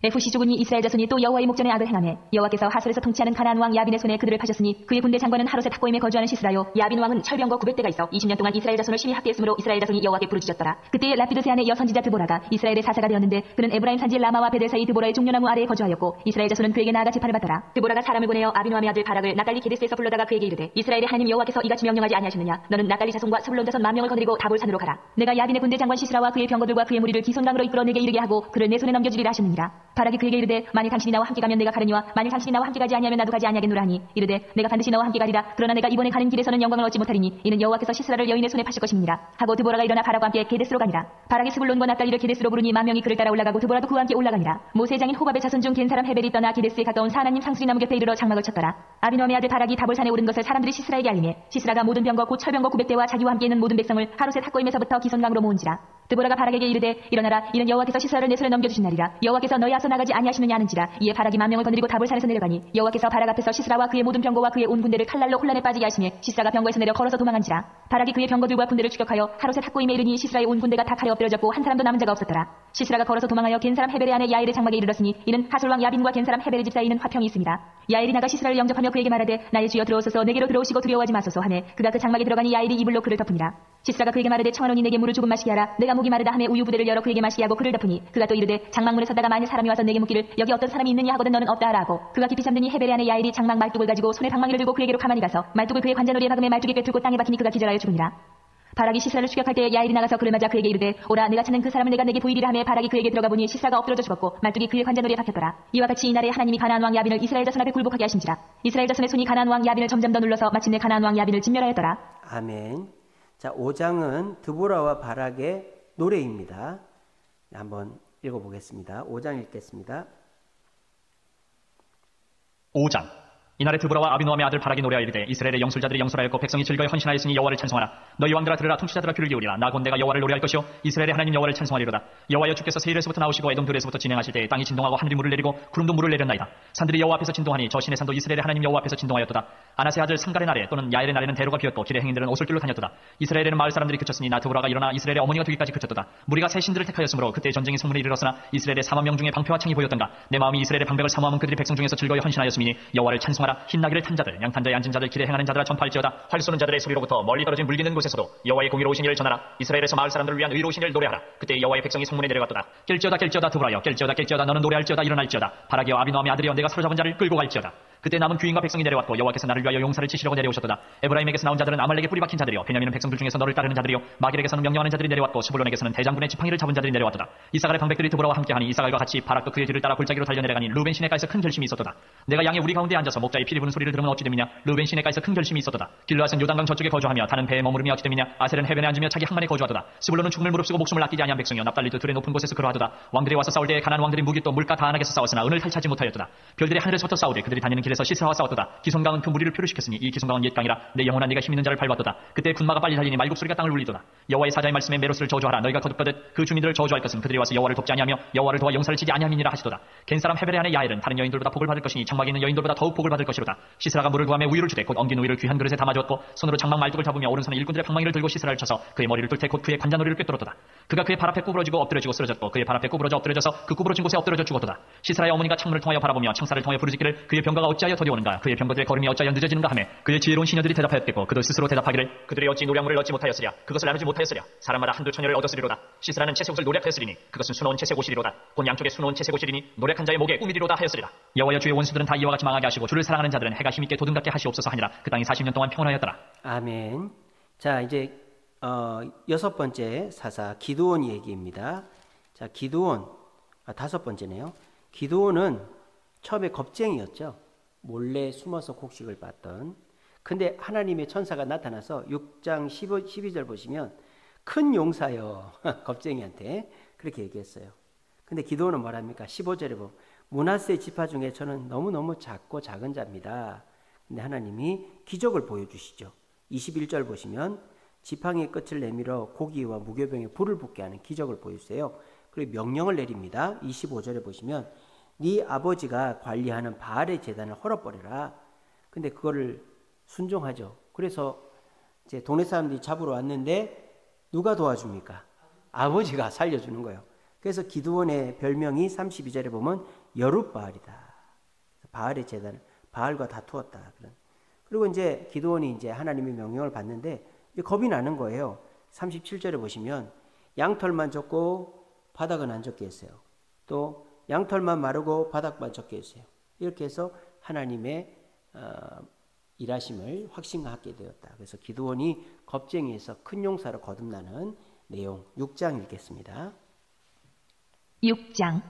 에훗이 죽으니 이스라엘 자손이 또 여호와의 목전에 악을 행하매 여호와께서 하솔에서 통치하는 가나안 왕 야빈의 손에 그들을 파셨으니 그의 군대 장관은 하롯의 탁고임에 거주하는 시스라요. 야빈 왕은 철병거 900대가 있어 20년 동안 이스라엘 자손을 심히 학대했으므로 이스라엘 자손이 여호와께 부르짖었더라. 그때 라피도세 아내 여선지자 드보라가 이스라엘의 사사가 되었는데 그는 에브라임 산지 라마와 베델 사이 드보라의 종려나무 아래에 거주하였고 이스라엘 자손은 그에게 나아가 재판을 받더라. 드보라가 사람을 보내어 아비노함의 아들 바락을 나달리 게데스에서 불러다가 그에게 이르되 이스라엘의 하나님 여호와께서 이같이 명령하지 아니하셨느냐. 너는 나달리 자손과 스불론 자손 10,000명을 거느리고 다볼산으로 가라. 내가 야빈의 군대 장관 시스라와 그의 병거들과 그의 무리를 기손강으로 이끌어 내게 이르게 하고 그를 내 손에 넘겨주리라 하셨느니라. 바락이 그에게 이르되 만일 당신이 나와 함께 가면 내가 가려니와 만일 당신이 나와 함께 가지 아니하면 나도 가지 아니하겠노라 하니 이르되 내가 반드시 너와 함께 가리라. 그러나 내가 이번에 가는 길에서는 영광을 얻지 못하리니 이는 여호와께서 시스라를 여인의 손에 파실 것임이니라 하고 드보라가 일어나 바락과 함께 게데스로 가니라. 바락이 스불론과 납달리를 게데스로 부르니 10,000명이 그를 따라 올라가고 드보라도 그와 함께 올라가니라. 모세장인 호밥의 자손 중 겐 사람 헤벨이 떠나 게데스에 가까운 사하나님 상수리 나무 곁에 이르러 장막을 쳤더라. 아비노함의 아들 바락이 다볼산에 오른 것을 사람들이 시스라에게 알리매 시스라가 모든 병거 곧 철병거 900대와 자기와 함께 있는 모든 백성을 하롯의 탁고임에서부터 기손강으로 모은지라. 드보라가 바락에게 이르되 일어나라 이는 여호와께서 시스라를 내 손에 넘겨주신 날이라 여호와께서 너희 앞서 나가지 아니하시느냐 하는지라 이에 바락이 만명을 거느리고 다볼산에서 내려가니 여호와께서 바락 앞에서 시스라와 그의 모든 병거와 그의 온 군대를 칼날로 혼란에 빠지게 하시니 시스라가 병거에서 내려 걸어서 도망한지라 바락이 그의 병거들과 군대를 추격하여 하롯의 탁고임에 이르니 시스라의 온 군대가 다 칼에 엎드려졌고 한 사람도 남은 자가 없었더라. 시스라가 걸어서 도망하여 겐사람 헤벨의 아내 야엘의 장막에 이르렀으니 이는 하솔왕 야빈과 겐사람 헤벨의 집 사이에는 화평이 있습니다. 야엘이 나가 시스라를 영접하며 그에게 말하되 나의 주여 들어오소서 내게로 들어오시고 두려워하지 마소서 하매 그가 그 장막에 들어가니 야엘이 이불로 그를 덮으니라. 시스라가 그에게 말하되 청하노니 내게 물을 조금 마시게 하라. 내가 목이 마르다 하매 우유 부대를 열어 그에게 마시게 하고 그를 덮으니 그가 또 이르되 장막문에 섰다가 만일 사람이 와서 내게 묻기를 여기 어떤 사람이 있느냐 하거든 너는 없다 하라 하고 그가 깊이 잠드니 헤벨의 아내 야엘이 장막 말뚝을 가지고 손에 방망이를 들고 그에게로 가만히 가서 말뚝을 그의 관자놀이에 박음에 말뚝에 꿰뚫고 땅에 박히니 그가 기절하여 죽으니라. 바락이 시스라를 추격할 때 야엘이 나가서 그를 맞아 그에게 이르되 오라 내가 찾는 그 사람을 내가 내게 보이리라 하매 바락이 그에게 들어가 보니 시스라가 엎드러져 죽었고 말뚝이 그의 관자놀이에 박혔더라. 이와 같이 이날에 하나님이 가나안 왕 야빈을 이스라엘 자손 앞에 굴복하게 하신지라. 이스라엘 자손의 손이 가나안 왕 야빈을 점점 더 눌러서 마침내 가나안 왕 야빈을 진멸하였더라. 아멘. 자, 5장은 드보라와 바락의 노래입니다. 한번 읽어보겠습니다. 5장 읽겠습니다. 5장. 이날에 드보라와 아비노함의 아들 바락이 노래하여 이르되 이스라엘의 영술자들이 영술하였고 백성이 즐거이 헌신하였으니 여호와를 찬송하라. 너희 왕들아 들으라. 통치자들아 귀를 기울이라. 나 곧 내가 여호와를 노래할 것이요 이스라엘의 하나님 여호와를 찬송하리로다. 여호와여 주께서 세일에서부터 나오시고 에돔들에서부터 진행하실 때 땅이 진동하고 하늘이 물을 내리고 구름도 물을 내렸나이다. 산들이 여호와 앞에서 진동하니 저 신의 산도 이스라엘의 하나님 여호와 앞에서 진동하였도다. 아나세 아들 상갈의 날에 또는 야엘의 날에는 대로가 비었고 길의 행인들은 옷을 뚫로 다녔도다. 이스라엘에는 마을 사람들이 그쳤으니 나 드보라가 일어나 이스라엘의 어머니가 되기까지 그쳤도다. 무리가 새 신들을 택하였으므로 그때 전쟁의 소문이 이르렀으나 이스라엘의 4만 명 중에 방패와 창이 보였던가. 내 마음이 이스라엘의 방백을 사모함은 그들이 백성 중에서 즐거이 헌신하였음이니 여호와를 찬송하라. 흰나귀를 탄 자들 양탄자에 앉은 자들 길에 행하는 자들아 전파할지어다. 활 쏘는 자들의 소리로부터 멀리 떨어진 물기는 곳에서도 여호와의 공의로우신 일을 전하라. 이스라엘에서 마을 사람들을 위한 의로우신 일을 노래하라. 그때 여호와의 백성이 성문에 내려갔도다. 깰지어다 깰지어다 드보라여 깰지어다 깰지어다 너는 노래할지어다 일어날지어다. 바락이여 아비노함의 아들이여 내가 사로잡은 자를 끌고 갈지어다. 그때 남은 귀인과 백성이 내려왔고 여호와께서 나를 위하여 용사를 치시려고 내려오셨도다. 에브라임에게서 나온 자들은 아말렉에 뿌리 박힌 자들이요 베냐민 백성들 중에서 너를 따르는 자들이요 마길에게서는 명령하는 자들이 내려왔고 스불론에게서는 대장군의 지팡이를 잡은 자들이 내려왔도다. 이사갈의 방백들이 드보라와 함께하니 이사갈과 같이 바락도 그의 뒤를 따라 골짜기로 달려내려가니 루벤 시내가에서 큰 결심이 있었도다. 내가 양의 우리 가운데 앉아서 목자의 피리 부는 소리를 들으면 어찌 됨이냐. 루벤 시내가에서 큰 결심이 있었도다. 길르앗은 요단강 저쪽에 거주하며 다는 배에 머무르며 어찌 됨이냐. 아셀은 해변에 앉으며 자기 항만에 거주하도다. 스불론은 죽음을 무릅쓰고 목숨을 아끼지 아니한 백성이여 납달리도 들의 높은 곳에서 그러하도다. 왕들이 와서 싸울 때에 가나안 왕들이 무기 또 물가 다안하게서 싸웠으나 은을 탈취하지 못하였도다. 별들이 하늘에서부터 싸우되 그들이 다니는 길에서 시스라와 싸웠도다. 기송강은 그 무리를 표류시켰으니 이 기송강은 옛 강이라. 내 영혼아 네가 힘 있는 자를 밟았도다. 그때 군마가 빨리 달리니 말국소리가 땅을 울리도다. 여호와의 사자의 말씀에 메로스를 저주하라. 너희가 거듭거듯 그 주민들을 저주할 것은 그들이 와서 여호와를 돕지 아니하며 여호와를 도와 용사를 치지 아니함이니라 하시도다. 겐사람 헤벨의 아내 야엘은 다른 여인들보다 복을 받을 것이니 장막에 있는 여인들보다 더욱 복을 받을 것이로다. 시스라가 물을 구하며 우유를 주되 곧 엉긴 우유를 귀한 그릇에 담아주었고 손으로 장막 말뚝을 잡으며 오른손에 일꾼들의 방망이를 들고 시스라를 쳐서 그의 머리를 뚫되 곧 그의 관자놀이를 꿰뚫었도다. 그가 그의 발 앞에 구부러지고 엎드려지고 쓰러졌고 그의 발 앞에 구부러져 엎드려져서 그 구부러진 곳에 엎드려져 죽었도다. 시스라의 어머니가 창문을 통하여 바라보며 창살을 통해 부르짖기를 그의 병거가 어찌하여 더디오는가 그의 병거들의 걸음이 어찌하여 늦어지는가 하며 그의 지혜로운 시녀들이 대답하였겠고 그도 스스로 대답하기를 그들이 어찌 노량물을 얻지 못하였으랴. 그것을 나누지 못하였으랴. 사람마다 한두 처녀를 얻었으리로다. 시스라는 채색옷을 노략하였으리니 그것은 수놓은 채색옷이리로다. 곧 양쪽에 수놓은 채색옷이리니 노략한 자의 목에 꿈이리로다 하였으리라. 여호와여 주의 원수들은 다 이와 같이 망하게 하시고 주를 사랑하는 자들은 해가 힘있게 도둑같게 하시옵소서 하니라. 그 땅이 40년 동안 평온하였더라. 아멘. 자, 이제 6번째 사사 기드온 얘기입니다. 자, 기드온 5번째네요. 기드온은 처음에 겁쟁이였죠. 몰래 숨어서 곡식을 빻던. 근데 하나님의 천사가 나타나서 6장 12절 보시면 큰 용사여 겁쟁이한테 그렇게 얘기했어요. 근데 기드온은 뭐랍니까? 15절에 보면 므낫세 지파 중에 저는 너무너무 작고 작은 자입니다. 근데 하나님이 기적을 보여주시죠. 21절 보시면 지팡이의 끝을 내밀어 고기와 무교병에 불을 붙게 하는 기적을 보여주세요. 그리고 명령을 내립니다. 25절에 보시면 네 아버지가 관리하는 바알의 제단을 헐어버려라. 근데 그거를 순종하죠. 그래서 이제 동네 사람들이 잡으러 왔는데 누가 도와줍니까? 아버지가 살려주는 거예요. 그래서 기드온의 별명이 32절에 보면 여룻바알이다. 바알의 제단을 바알과 다투었다. 그리고 이제 기드온이 이제 하나님의 명령을 받는데 이제 겁이 나는 거예요. 37절에 보시면 양털만 젖고 바닥은 안 젖게 했어요. 또 양털만 마르고 바닥만 젖게 했어요. 이렇게 해서 하나님의 일하심을 확신하게 되었다. 그래서 기드온이 겁쟁이에서 큰 용사로 거듭나는 내용 6장 읽겠습니다. 6장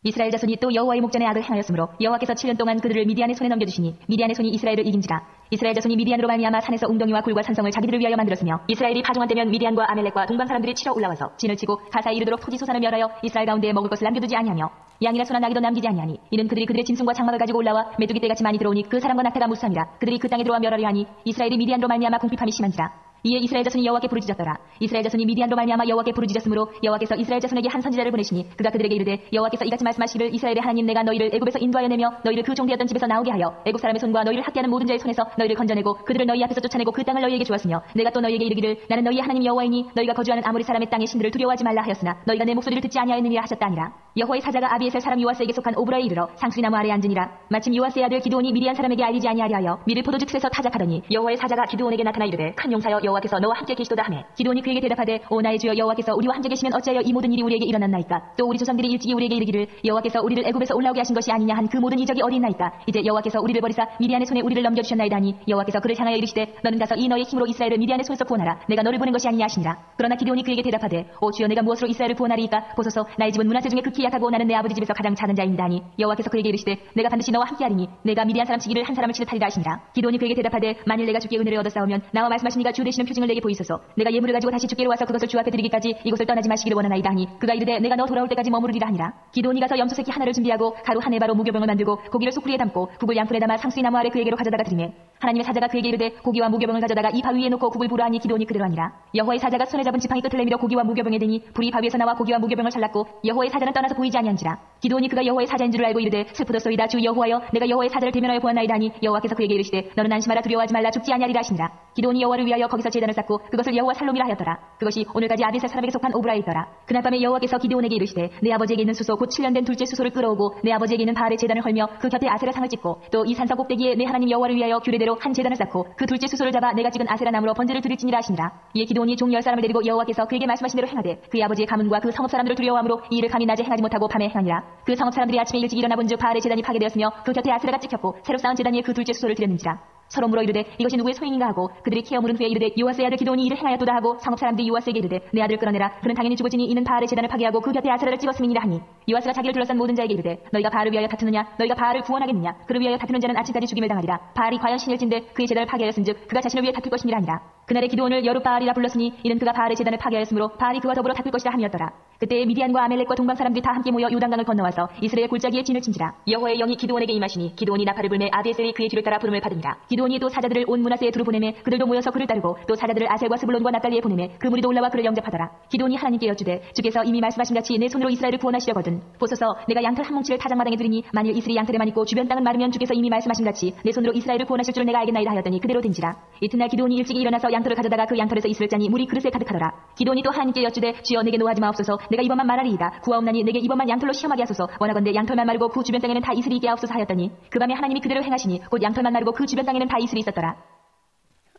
이스라엘 자손이 또 여호와의 목전에 악을 행하였으므로 여호와께서 7년 동안 그들을 미디안의 손에 넘겨주시니 미디안의 손이 이스라엘을 이긴지라. 이스라엘 자손이 미디안으로 말미암아 산에서 웅덩이와 굴과 산성을 자기들을 위하여 만들었으며 이스라엘이 파종한 때면 미디안과 아멜렉과 동방 사람들이 치러 올라와서 진을 치고 가사에 이르도록 토지 소산을 멸하여 이스라엘 가운데 먹을 것을 남겨두지 아니하며 양이나 소나 나귀도 남기지 아니하니 이는 그들이 그들의 짐승과 장막을 가지고 올라와 메뚜기 떼같이 많이 들어오니 그 사람과 낙태가 무수함이라. 그들이 그 땅에 들어와 멸하려 하니 이스라엘이 미디안으로 말미암아 궁핍함이 심한지라. 이에 이스라엘 자손이 여호와께 부르짖었더라. 이스라엘 자손이 미디안으로 말미암아 여호와께 부르짖었으므로 여호와께서 이스라엘 자손에게 한 선지자를 보내시니 그가 그들에게 이르되 여호와께서 이같이 말씀하시기를 이스라엘의 하나님 내가 너희를 애굽에서 인도하여 내며 너희를 그 종되었던 집에서 나오게 하여 애굽 사람의 손과 너희를 학대하는 모든 자의 손에서 너희를 건져내고 그들을 너희 앞에서 쫓아내고 그 땅을 너희에게 주었으며 내가 또 너희에게 이르기를 나는 너희의 하나님 여호와이니 너희가 거주하는 아모리 사람의 땅의 신들을 두려워하지 말라 하였으나 너희가 내 목소리를 듣지 아니하였느니라 하셨다 아니라. 여호와의 사자가 아비에셀 사람 요아스에게 속한 오브라에 이르러 상수리나무 아래에 앉으니라. 마침 요아스의 아들 기드온이 미디안 사람에게 알리지 아니하려 하여 미를 포도주 틀에서 타작하더니 여호와의 사자가 기드온에게 나타나 이르되 큰 용사여 여호와께서 너와 함께 계시도다 하매 기드온이 그에게 대답하되 오 나의 주여 여호와께서 우리와 함께 계시면 어찌하여 이 모든 일이 우리에게 일어났나이까. 또 우리 조상들이 일찍이 우리에게 이르기를 여호와께서 우리를 애굽에서 올라오게 하신 것이 아니냐 한 그 모든 이적이 어디 있나이까. 이제 여호와께서 우리를 버리사 미디안의 손에 우리를 넘겨주셨나이다 하니 여호와께서 그를 향하여 이르시되 너는 가서 이 너의 힘으로 이스라엘을 미디안의 손에서 구원하라. 내가 너를 보낸 것이 아니냐 하시니라. 그러나 기드온이 그에게 대답하되 오 주여 내가 무엇으로 이스라엘을 구원하리이까. 보소서 나의 집은 문화재 중에 극히 약하고 나는 내 아버지 집에서 가장 작은 자입니다 하니 여호와께서 그에게 이르시되 내가 반드시 너와 함께하리니 내가 미디안 사람 치기를 한 사람을 치듯하리라 하시니라. 기드온이 그에게 대답하되 만일 내가 주께 은혜를 얻었사오면 나와 말씀하신 이가 주 되시는 표징을 내게 보이소서. 내가 예물을 가지고 다시 주께로 와서 그것을 주 앞에 드리기까지 이곳을 떠나지 마시기를 원하나이다 하니 그가 이르되 내가 너 돌아올 때까지 머무르리라 하니라. 기드온이 가서 염소 새끼 하나를 준비하고 가루 한 에바로 무교병을 만들고 고기를 숯불에 담고 국을 양푼에 담아 상수리나무 아래 그에게로 가져다가 드리매 하나님의 사자가 그에게 이르되 고기와 무교병을 가져다가 이 바위 위에 놓고 국을 부으라 하니 기드온이 그대로 하니라. 여호와의 사자가 손에 잡은 지팡이 끝을 내밀어 고기와 무교병에 대니 불이 바위에서 나와 고기와 무교병을 잘랐고 여호와의 사자는 떠나서 보이지 아니한지라. 기드온이 그가 여호와의 사자인 줄을 알고 이르되 슬프도소이다 주 여호와여 내가 여호와의 사자를 대면하여 보았나이다 하니 여호와께서 그에게 이르시되 너는 안심하라 두려워하지 말라 죽지 아니하리라 하시니라. 기드온이 여호와를 위하여 거기서 제단을 쌓고 그것을 여호와 살롬이라 하였더라. 그것이 오늘까지 아비셀 사람에게 속한 오브라에 있더라. 그날 밤에 여호와께서 기드온에게 이르시되 내 아버지에게 있는 수소 곧 7년 된 둘째 수소를 끌어오고 내 아버지에게 있는 바알의 제단을 헐며 그 곁에 아세라 상을 찍고 또 이 산성 꼭대기에 내 하나님 여호와를 위하여 규례대로 한 제단을 쌓고 그 둘째 수소를 잡아 내가 찍은 아세라 나무로 번제를 드릴지니라 하시니라. 이에 기드온이 종 10사람을 데리고 여호와께서 그에게 말씀하신 대로 행하되 그의 아버지의 가문과 그 성읍 사람들을 두려워하므로 이 일을 감히 낮에 행하지 못하고 밤에 행하니라. 그 성읍 사람들이 아침에 일찍 일어나 본즉 바알의 제단이 파괴되었으며 그 곁에 아세라가 찍혔고 새로 쌓은 제단 위에 그 둘째 수소를 드렸는지라. 서로 물어 이르되 이것이 누구의 소행인가 하고 그들이 캐어 물은 후에 이르되 요아스의 아들 기드온이 이를 행하였도다 하고 성읍 사람들이 요아스에게 이르되 내 아들을 끌어내라. 그는 당연히 죽어지니 이는 바알의 제단을 파괴하고 그 곁에 아세라를 찍었음이니라 하니 요아스가 자기를 둘러싼 모든 자에게 이르되 너희가 바알을 위하여 다투느냐 너희가 바알을 구원하겠느냐. 그를 위하여 다투는 자는 아침까지 죽임을 당하리라. 바알이 과연 신일진데 그의 제단을 파괴하였은즉 그가 자신을 위해 다툴 것이니라 하니라. 그날에 기드온을 여룻바알이라 불렀으니 이는 그가 바알의 제단을 파괴하였으므로 바알이 그와 더불어 다툴 것이라 함이었더라. 그때 미디안과 아멜렉과 동방 사람들이 다 함께 모여 요단강을 건너와서 이스라엘 골짜기에 진을 친지라. 여호와의 영이 기드온에게 임하시니 기드온이 나팔을 불매 아비에셀이 그의 뒤를 따라 부름을 받으니라. 기드온이 또 사자들을 온 므낫세에 두루 보내매 그들도 모여서 그를 따르고 또 사자들을 아셀과 스불론과 납달리에 보내매 그 무리도 올라와 그를 영접하더라. 기드온이 하나님께 여쭈되 주께서 이미 말씀하신 같이 내 손으로 이스라엘을 구원하시려거든 보소서 내가 양털 한 뭉치를 타작마당에 두리니 만일 이슬이 양털에만 있고 주변 땅은 마르면 주께서 이미 말씀하신 같이 내 손으로 이스라엘을 구원하실 줄을 내가 알겠나이다 하였더니 그대로 된지라. 이튿날 기드온이 일찍이 일어나서 양털을 가져다가 그 양털에서 이슬을 짜니 물이 그릇에 가득하더라. 기드온이 또 하나님께 여쭈되 주여 내게 노하지 마옵소서 내가 이번만 말하리이다. 구하옵나니 내게 이번만 양털로 시험하게 하소서. 원하건대 양털만 마르고 그 주변 땅에는 다 이슬이 있게 하옵소서 하였더니 그 밤에 하나님이 그대로 행하시니 곧 양털만 마르고 그 주변 땅에는 다 이슬이 있었더라.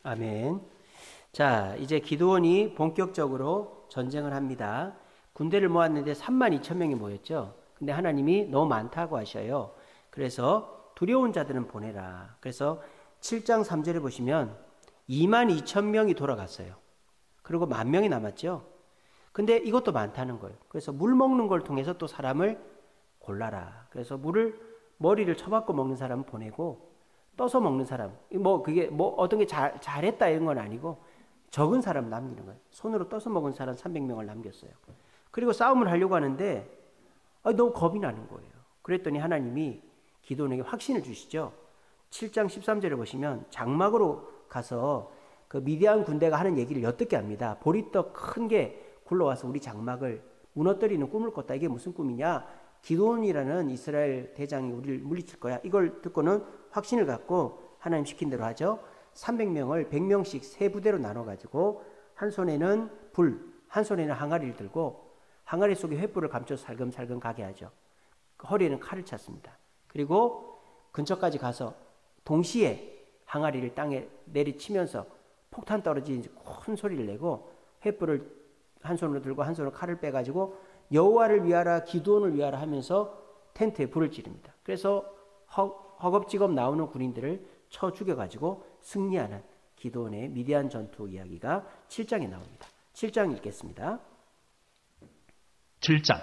아멘. 자, 이제 기드온이 본격적으로 전쟁을 합니다. 군대를 모았는데 32,000명이 모였죠. 근데 하나님이 너무 많다고 하셔요. 그래서 두려운 자들은 보내라. 그래서 7장 3절에 보시면 22,000명이 돌아갔어요. 그리고 10,000명이 남았죠. 근데 이것도 많다는 거예요. 그래서 물 먹는 걸 통해서 또 사람을 골라라. 그래서 머리를 쳐박고 먹는 사람은 보내고 떠서 먹는 사람, 그게 어떤 게 잘했다 이런 건 아니고 적은 사람 남기는 거예요. 손으로 떠서 먹은 사람 300명을 남겼어요. 그리고 싸움을 하려고 하는데 너무 겁이 나는 거예요. 그랬더니 하나님이 기드온에게 확신을 주시죠. 7장 13절에 보시면 장막으로 가서 그 미디안 군대가 하는 얘기를 엿듣게 합니다. 보리떡 큰 게 굴러와서 우리 장막을 무너뜨리는 꿈을 꿨다. 이게 무슨 꿈이냐? 기드온이라는 이스라엘 대장이 우리를 물리칠 거야. 이걸 듣고는 확신을 갖고 하나님 시킨 대로 하죠. 300명을 100명씩 세 부대로 나눠가지고 한 손에는 불, 한 손에는 항아리를 들고 항아리 속에 횃불을 감춰 살금살금 가게 하죠. 허리에는 칼을 찼습니다. 그리고 근처까지 가서 동시에 항아리를 땅에 내리치면서 폭탄 떨어지는 큰 소리를 내고 횃불을 한 손으로 들고 한 손으로 칼을 빼가지고 여호와를 위하라 기드온을 위하라 하면서 텐트에 불을 지릅니다. 그래서 허겁지겁 나오는 군인들을 쳐 죽여가지고 승리하는 기드온의 미디안 전투 이야기가 7장에 나옵니다. 7장 읽겠습니다. 7장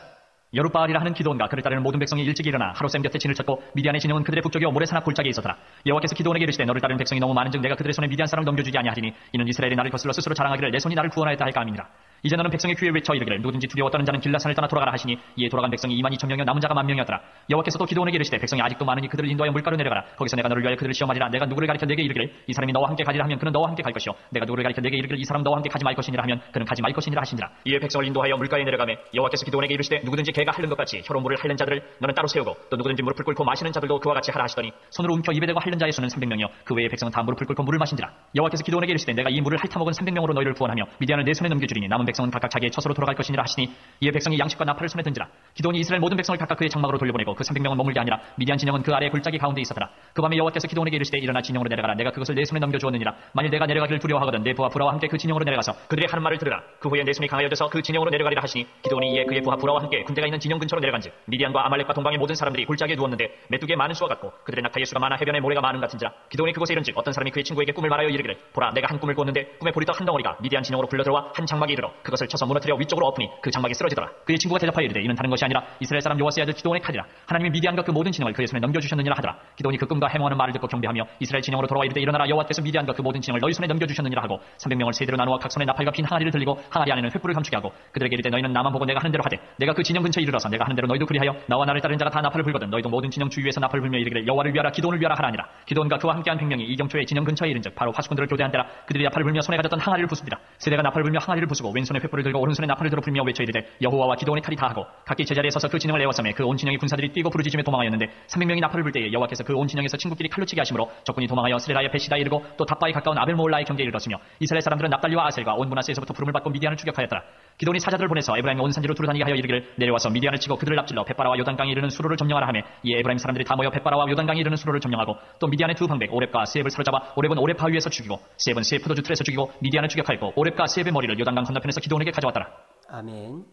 여룻바알이라 하는 기드온과 그를 따르는 모든 백성이 일찍 일어나 하루샘 곁에 진을 쳤고 미디안의 진영은 그들의 북쪽이요 모래산악 골짜기에 있었더라. 여호와께서 기드온에게 이르시되 너를 따르는 백성이 너무 많은즉 내가 그들의 손에 미디안 사람을 넘겨주지 아니하리니 이는 이스라엘이 나를 거슬러 스스로 자랑하기를 내 손이 나를 구원하였다 할까 함이니라. 이제 너는 백성의 귀에 외쳐 이르기를 누구든지 두려워 떠는 자는 길라산을 떠나 돌아가라 하시니 이에 돌아간 백성이 22,000명이요 남은 자가 10,000명이었더라. 여호와께서 또 기드온에게 이르시되 백성이 아직도 많으니 그들을 인도하여 물가로 내려가라. 거기서 내가 너를 위하여 그들을 시험하리라. 내가 누구를 가리켜 내게 이르기를 이 사람이 너와 함께 가리라 하면 그는 너와 함께 갈 것이요 내가 누구를 가리켜 내게 이르기를 이 사람 너와 함께 가지 말 것이니라 하면 그는 가지 말 것이니라 하시니라. 이에 백성을 인도하여 물가에 내려가매 여호와께서 기드온에게 이르시되 누구든지 개가 핥는 것 같이 혀로 물을 핥는 자들을 너는 따로 세우고 또 누구든지 무릎을 꿇고 마시는 자들도 그와 같이 하라 하시더니 손으로 움켜 입에 대고 핥는 자의 수는 300명이요 그 외의 백성은 다 무릎을 꿇고 물을 마신지라. 여호와께서 기드온에게 이르시되 내가 이 물을 핥아먹은 300명으로 너희를 구원하며 미디안을 내 손에 넘겨주리니 남은 백성은 각각 자기의 처소로 돌아갈 것이니라 하시니 이에 백성이 양식과 나팔을 손에 든지라. 기드온이 이스라엘 모든 백성을 각각 그의 장막으로 돌려보내고 그 300명은 머물게 아니라 미디안 진영은 그 아래 골짜기 가운데 있었더라. 그 밤에 여호와께서 기드온에게 이르시되 일어나 진영으로 내려가라. 내가 그것을 내 손에 넘겨주었느니라. 만일 내가 내려가기를 두려워하거든 내 부하 부라와 함께 그 진영으로 내려가서 그들의 하는 말을 들으라. 그 후에 내 손이 강하여져서 그 진영으로 내려가리라 하시니 기드온이 이에 그의 부하 부라와 함께 군대가 있는 진영 근처로 내려간즉 미디안과 아말렉과 동방의 모든 사람들이 골짜기에 누웠는데 메뚜기의 많은 수와 같고 그들의 낙타의 수가 많아 해변에 모래가 많은 같은지라. 기드온이 그곳에 이른즉 어떤 사람이 그의 친구에게 꿈을 말하여 이르기를 보라 내가 한 꿈을 꿨는데 꿈에 보리떡 한 덩어리가 미디안 진영으로 불러들어와 한 장막에 이르러 그것을 쳐서 무너뜨려 위쪽으로 엎으니 그 장막이 쓰러지더라. 그의 친구가 대답하여 이르되 이는 다른 것이 아니라 이스라엘 사람 요아스의 아들 기드온의 칼이라. 하나님이 미디안과 그 모든 진영을 그의 손에 넘겨주셨느니라 하더라. 기드온이 그 꿈과 해몽하는 말을 듣고 경배하며 이스라엘 진영으로 돌아와 이르되 일어나라 여호와께서 미디안과 그 모든 진영을 너희 손에 넘겨주셨느니라 하고 300명을 세대로 나누어 각 손에 나팔과 핀 항아리를 들리고 항아리 안에는 횃불을 감추게 하고 그들에게 이르되 너희는 나만 보고 내가 하는 대로 하되 내가 그 진영 근처에 이르러서 내가 하는 대로 너희도 그리하여 나와 나를 따르는 자가 다 나팔을 불거든 너희도 모든 진영 주위에서 나팔을 불며 이르기를 여호와를 위하라 기드온을 위하라 하나니라. 기드온과 그와 함께한 100명이 이경초에 진영 근처에 이른즉 바로 화수꾼들을 교대한 때라. 그들이 나팔을 불며 손에 가졌던 항아리를 부수니라. 세대가 나팔을 불며 항아리를 부수고 왼손에 횃불을 들고 오른손에 나팔을 들어 불며 외쳐 이르되 여호와와 기드온의 칼이 다하고 각기 제자리에 서서 그 진영을 에워싸매 그 온 진영의 군사들이 뛰고 부르짖으며 도망하였는데 300명이 나팔을 불 때에 여호와께서 그 온 진영에서 친구끼리 칼로 치게 하심으로 적군이 도망하여 스레라의 베시다에 이르고 또 답바에 가까운 아벨모올라의 경계에 이르렀으며 이스라엘 사람들은 납달리와 아셀과 온 문하세에서부터 부름을 받고 미디안을 추격하였더라. 기드온이 사자들을 보내서 에브라임의 온 산지로 두루다니게 하여 이르기를 내려와서 미디안을 치고 그들을 납질러 벳바라와 요단강에 이르는 수로를 점령하라 하며 이에 에브라임 사람들이 다 모여 벳바라와 요단강에 이르는 수로를 점령하고 또 미디안의 두 방백 오렙과 세heb을 사로잡아 오렙은 오렙 바위에서 죽이고 세heb은 세heb 포도주 틀에서 죽이고 미디안을 추격하였고 오렙과 세heb의 머리를 요단강 건너편에서 기드온에게 가져왔더라. 아멘.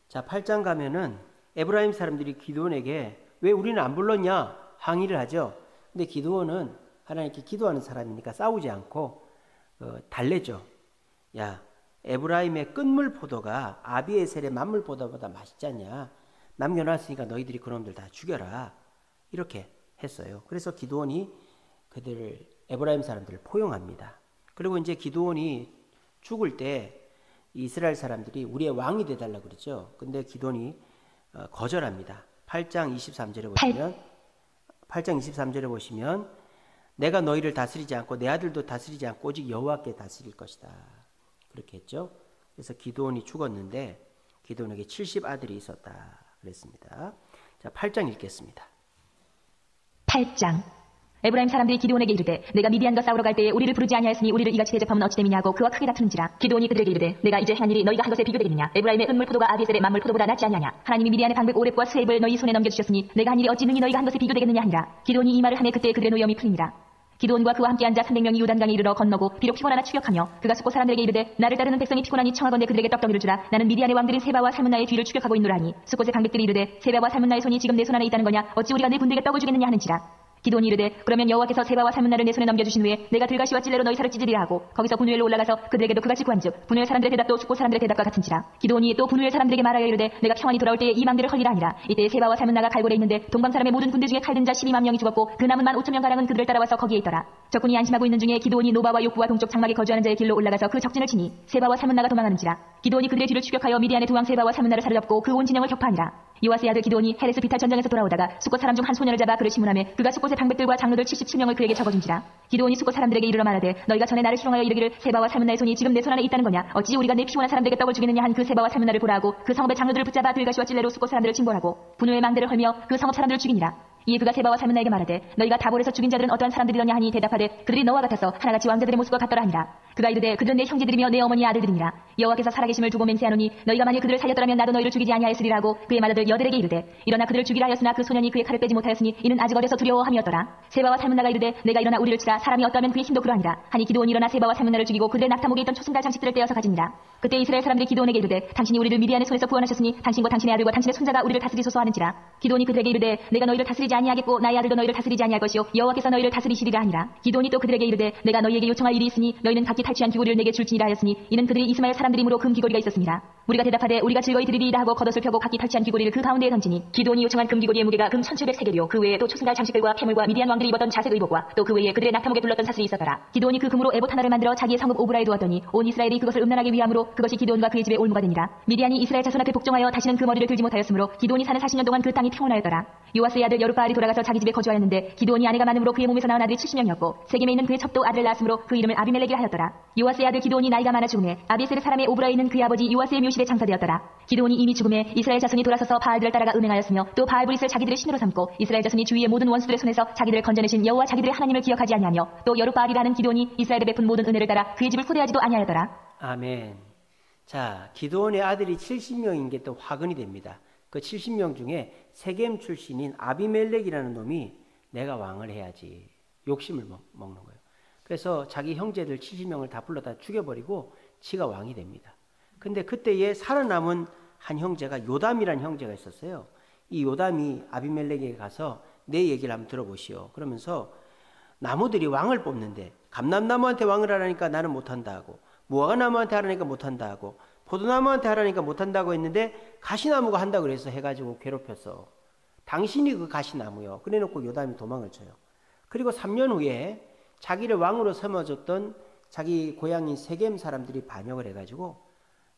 자, 8장 가면은 에브라임 사람들이 기드온에게 왜 우리는 안 불렀냐 항의를 하죠. 근데 기드온은 하나님께 기도하는 사람이니까 싸우지 않고 달래죠. 야, 에브라임의 끝물 포도가 아비에셀의 만물 포도보다 맛있지 않냐? 남겨놨으니까 너희들이 그놈들 다 죽여라. 이렇게 했어요. 그래서 기드온이 그들을 에브라임 사람들을 포용합니다. 그리고 이제 기드온이 죽을 때 이스라엘 사람들이 우리의 왕이 되달라고 그러죠. 근데 기드온이 거절합니다. 8장 23절에 보시면 내가 너희를 다스리지 않고 내 아들도 다스리지 않고 오직 여호와께 다스릴 것이다. 그렇게 했죠. 그래서 기드온이 죽었는데 기드온에게 70 아들이 있었다 그랬습니다. 자, 8장 읽겠습니다. 8장. 에브라임 사람들이 기드온에게 이르되 내가 미디안과 싸우러 갈 때에 우리를 부르지 아니하였으니 우리를 이같이 대접하면 어찌 됨이냐 하고 그와 크게 다투는지라. 기드온이 그들에게 이르되 내가 이제 한 일이 너희가 한 것에 비교되겠느냐. 에브라임의 은물 포도가 아비에셀의 만물 포도보다 낫지 아니하냐. 하나님이 미디안의 방백 오렙과 스헤입을 너희 손에 넘겨주셨으니 내가 한 일이 어찌 능히 너희가 한 것에 비교되겠느냐 하니라. 기드온이 이 말을 하매 그때 그들의 노염이 풀리니라. 기드온과 그와 함께 앉아 300명이 요단강에 이르러 건너고 비록 피곤하나 추격하며 그가 숫고 사람들에게 이르되 나를 따르는 백성이 피곤하니 청하건대 그들에게 떡덩이를 주라. 나는 미디안의 왕들인 세바와 살문나의 뒤를 추격하고 있노라 하니 숫곳의 방백들이 이르되 세바와 살문나의 손이 지금 내 손 안에 있다는 거냐. 어찌 우리가 내 군대에게 떡을 주겠느냐 하는지라. 기드온이 이르되 그러면 여호와께서 세바와 살문나를 내 손에 넘겨주신 후에 내가 들가시와 찔레로 너희 살을 찢으리라 하고 거기서 분우엘로 올라가서 그들에게도 그같이 구한즉 분우엘 사람들의 대답도 숫곳 사람들의 대답과 같은지라. 기드온이 또 분우엘 사람들에게 말하여 이르되 내가 평안히 돌아올 때에 이 망대를 헐리라 하니라. 이때 세바와 살문나가 갈골에 있는데 동방 사람의 모든 군대 중에 칼든 자 12만 명이 죽었고 그 남은 15,000명가량은 그들을 따라와서 거기에 있더라. 적군이 안심하고 있는 중에 기드온이 노바와 욕부와 동쪽 장막에 거주하는 자의 길로 올라가서 그 적진을 치니 세바와 살문나가 도망하는지라. 기드온이 그들의 뒤를 추격하여 미디안의 두 왕 세바와 살문나를 사로잡고 그 온 진영을 격파하니라. 요아스의 아들 기드온이 헤레스 비탈 전장에서 돌아오다가 숫곳 사람 중 한 소년을 잡아 그를 시문하며 그가 숫곳의 방백들과 장로들 77명을 그에게 적어준지라. 기드온이 숫곳 사람들에게 이르러 말하되 너희가 전에 나를 수롱하여 이르기를 세바와 살문나의 손이 지금 내 손 안에 있다는 거냐. 어찌 우리가 내 피곤한 사람들에게 떡을 주겠느냐 한 그 세바와 살문나를 보라 하고 그 성읍의 장로들을 붙잡아 들가시와 찔레로 숫곳 사람들을 징벌하고 분우의 망대를 헐며 그 성읍 사람들을 죽이니라. 이에 그가 세바와 살문나에게 말하되 너희가 다볼에서 죽인 자들은 어떠한 사람들이더냐 하니 대답하되 그들이 너와 같아서 하나같이 왕자들의 모습과 같더라 하니라. 그가 이르되 그들은 내 형제들이며 내 어머니의 아들들이니라. 여호와께서 살아계심을 두고 맹세하노니 너희가 만일 그들을 살렸더라면 나도 너희를 죽이지 아니하였으리라 하고 그의 맏아들 여들에게 이르되 일어나 그들을 죽이라 하였으나 그 소년이 그의 칼을 빼지 못하였으니 이는 아직 어려서 두려워함이었더라. 세바와 살문나가 이르되 내가 일어나 우리를 치라. 사람이 어떠하면 그의 힘도 그러하니라. 하니 기드온이 일어나 세바와 살문나를 죽이고 그들의 낙타목에 있던 초승달 장식들을 떼어서 가지니라. 그때 이스라엘 사람들이 기드온에게 이르되 당신이 우리를 미디안의 손에서 구원하셨으니 당신과 당신의 아들과 당신의 손자가 우리를 다스리소서 하는지라. 기드온이 그들에게 이르되 내가 너희를 다스리지 아니하겠고 나의 아들도 너희를 다스리지 아니할 것이요 여호와께서 너희를 다스리시리라 하니라. 기드온이 또 그들에게 이르되 내가 너희에게 요청할 일이 있으니 너희는 각기 탈취한 귀고리를 내게 줄지니라 하였으니 이는 그들이 이스마엘 사람들이므로 금 귀고리가 있었습니다. 우리가 대답하되 우리가 즐거이 드리리이다 하고 겉옷을 펴고 각기 탈취한 귀고리를 그 가운데에 던지니 기드온이 요청한 금귀고리의 무게가 금 1700세겔이요 그 외에 또 초승달 장식들과 캐물과 미디안 왕들이 입었던 자색 의복과 또 그 외에 그들의 낙타목에 둘렀던 사슬이 있었더라. 기드온이 그 금으로 에봇 하나를 만들어 자기의 성읍 오브라에 두었더니 온 이스라엘이 그것을 음란하게 위함으로 그것이 기드온과 그의 집에 올무가 되니라. 미디안이 이스라엘 자손 앞에 복종하여 다시는 그 머리를 들지 못하였으므로 기드온이 사는 40년 동안 그 땅이 평온하였더라. 요아스의 아들 여룻바알이 돌아가서 자기 집에 거주하였는데 기드온이 아내가 많음으로 그의 몸에서 낳은 아들이 70명이었고 세겜에 있는 그의 첩도 아들을 낳았으므로 그 이름을 아비멜렉이라 하였더라. 요아스의 아들 기드온이 나이가 많아 죽음에 아비에셀 사람의 오브라에 있는 그의 아버지 요아스의 묘실에 장사되었더라. 기드온이 이미 죽음에 이스라엘 자손이 돌아서서 바알들을 따라가 은행하였으며 또 바알브릿을 자기들의 신으로 삼고 이스라엘 자손이 주위의 모든 원수들의 손에서 자기들을 건져내신 여호와 자기들의 하나님을 기억하지 아니하며 또 여룻바알이라는 기드온이 이스라엘에 베푼 모든 은혜를 따라 그의 집을 후대하지도 아니하였더라. 아멘. 자, 기드온의 아들이 70명인 게 또 화근이 됩니다. 그 70명 중에 세겜 출신인 아비멜렉이라는 놈이 내가 왕을 해야지 욕심을 먹는 거예요. 그래서 자기 형제들 70명을 다 불러다 죽여버리고 지가 왕이 됩니다. 근데 그때에 살아남은 한 형제가 요담이라는 형제가 있었어요. 이 요담이 아비멜렉에게 가서 내 얘기를 한번 들어보시오. 그러면서 나무들이 왕을 뽑는데 감람나무한테 왕을 하라니까 나는 못한다 하고 무화과나무한테 하라니까 못한다 하고 포도나무한테 하라니까 못한다고 했는데 가시나무가 한다고 그래서 해가지고 괴롭혔어. 당신이 그 가시나무요. 그래놓고 요담이 도망을 쳐요. 그리고 3년 후에 자기를 왕으로 삼아줬던 자기 고향인 세겜 사람들이 반역을 해가지고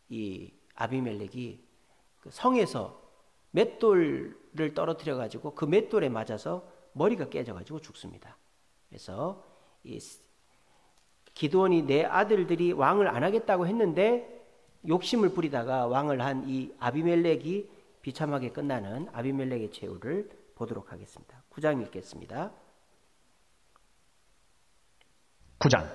이 아비멜렉이 그 성에서 맷돌을 떨어뜨려가지고 그 맷돌에 맞아서 머리가 깨져가지고 죽습니다. 그래서 이 기드온이 내 아들들이 왕을 안 하겠다고 했는데 욕심을 부리다가 왕을 한 이 아비멜렉이 비참하게 끝나는 아비멜렉의 최후를 보도록 하겠습니다. 9장 읽겠습니다. 9장.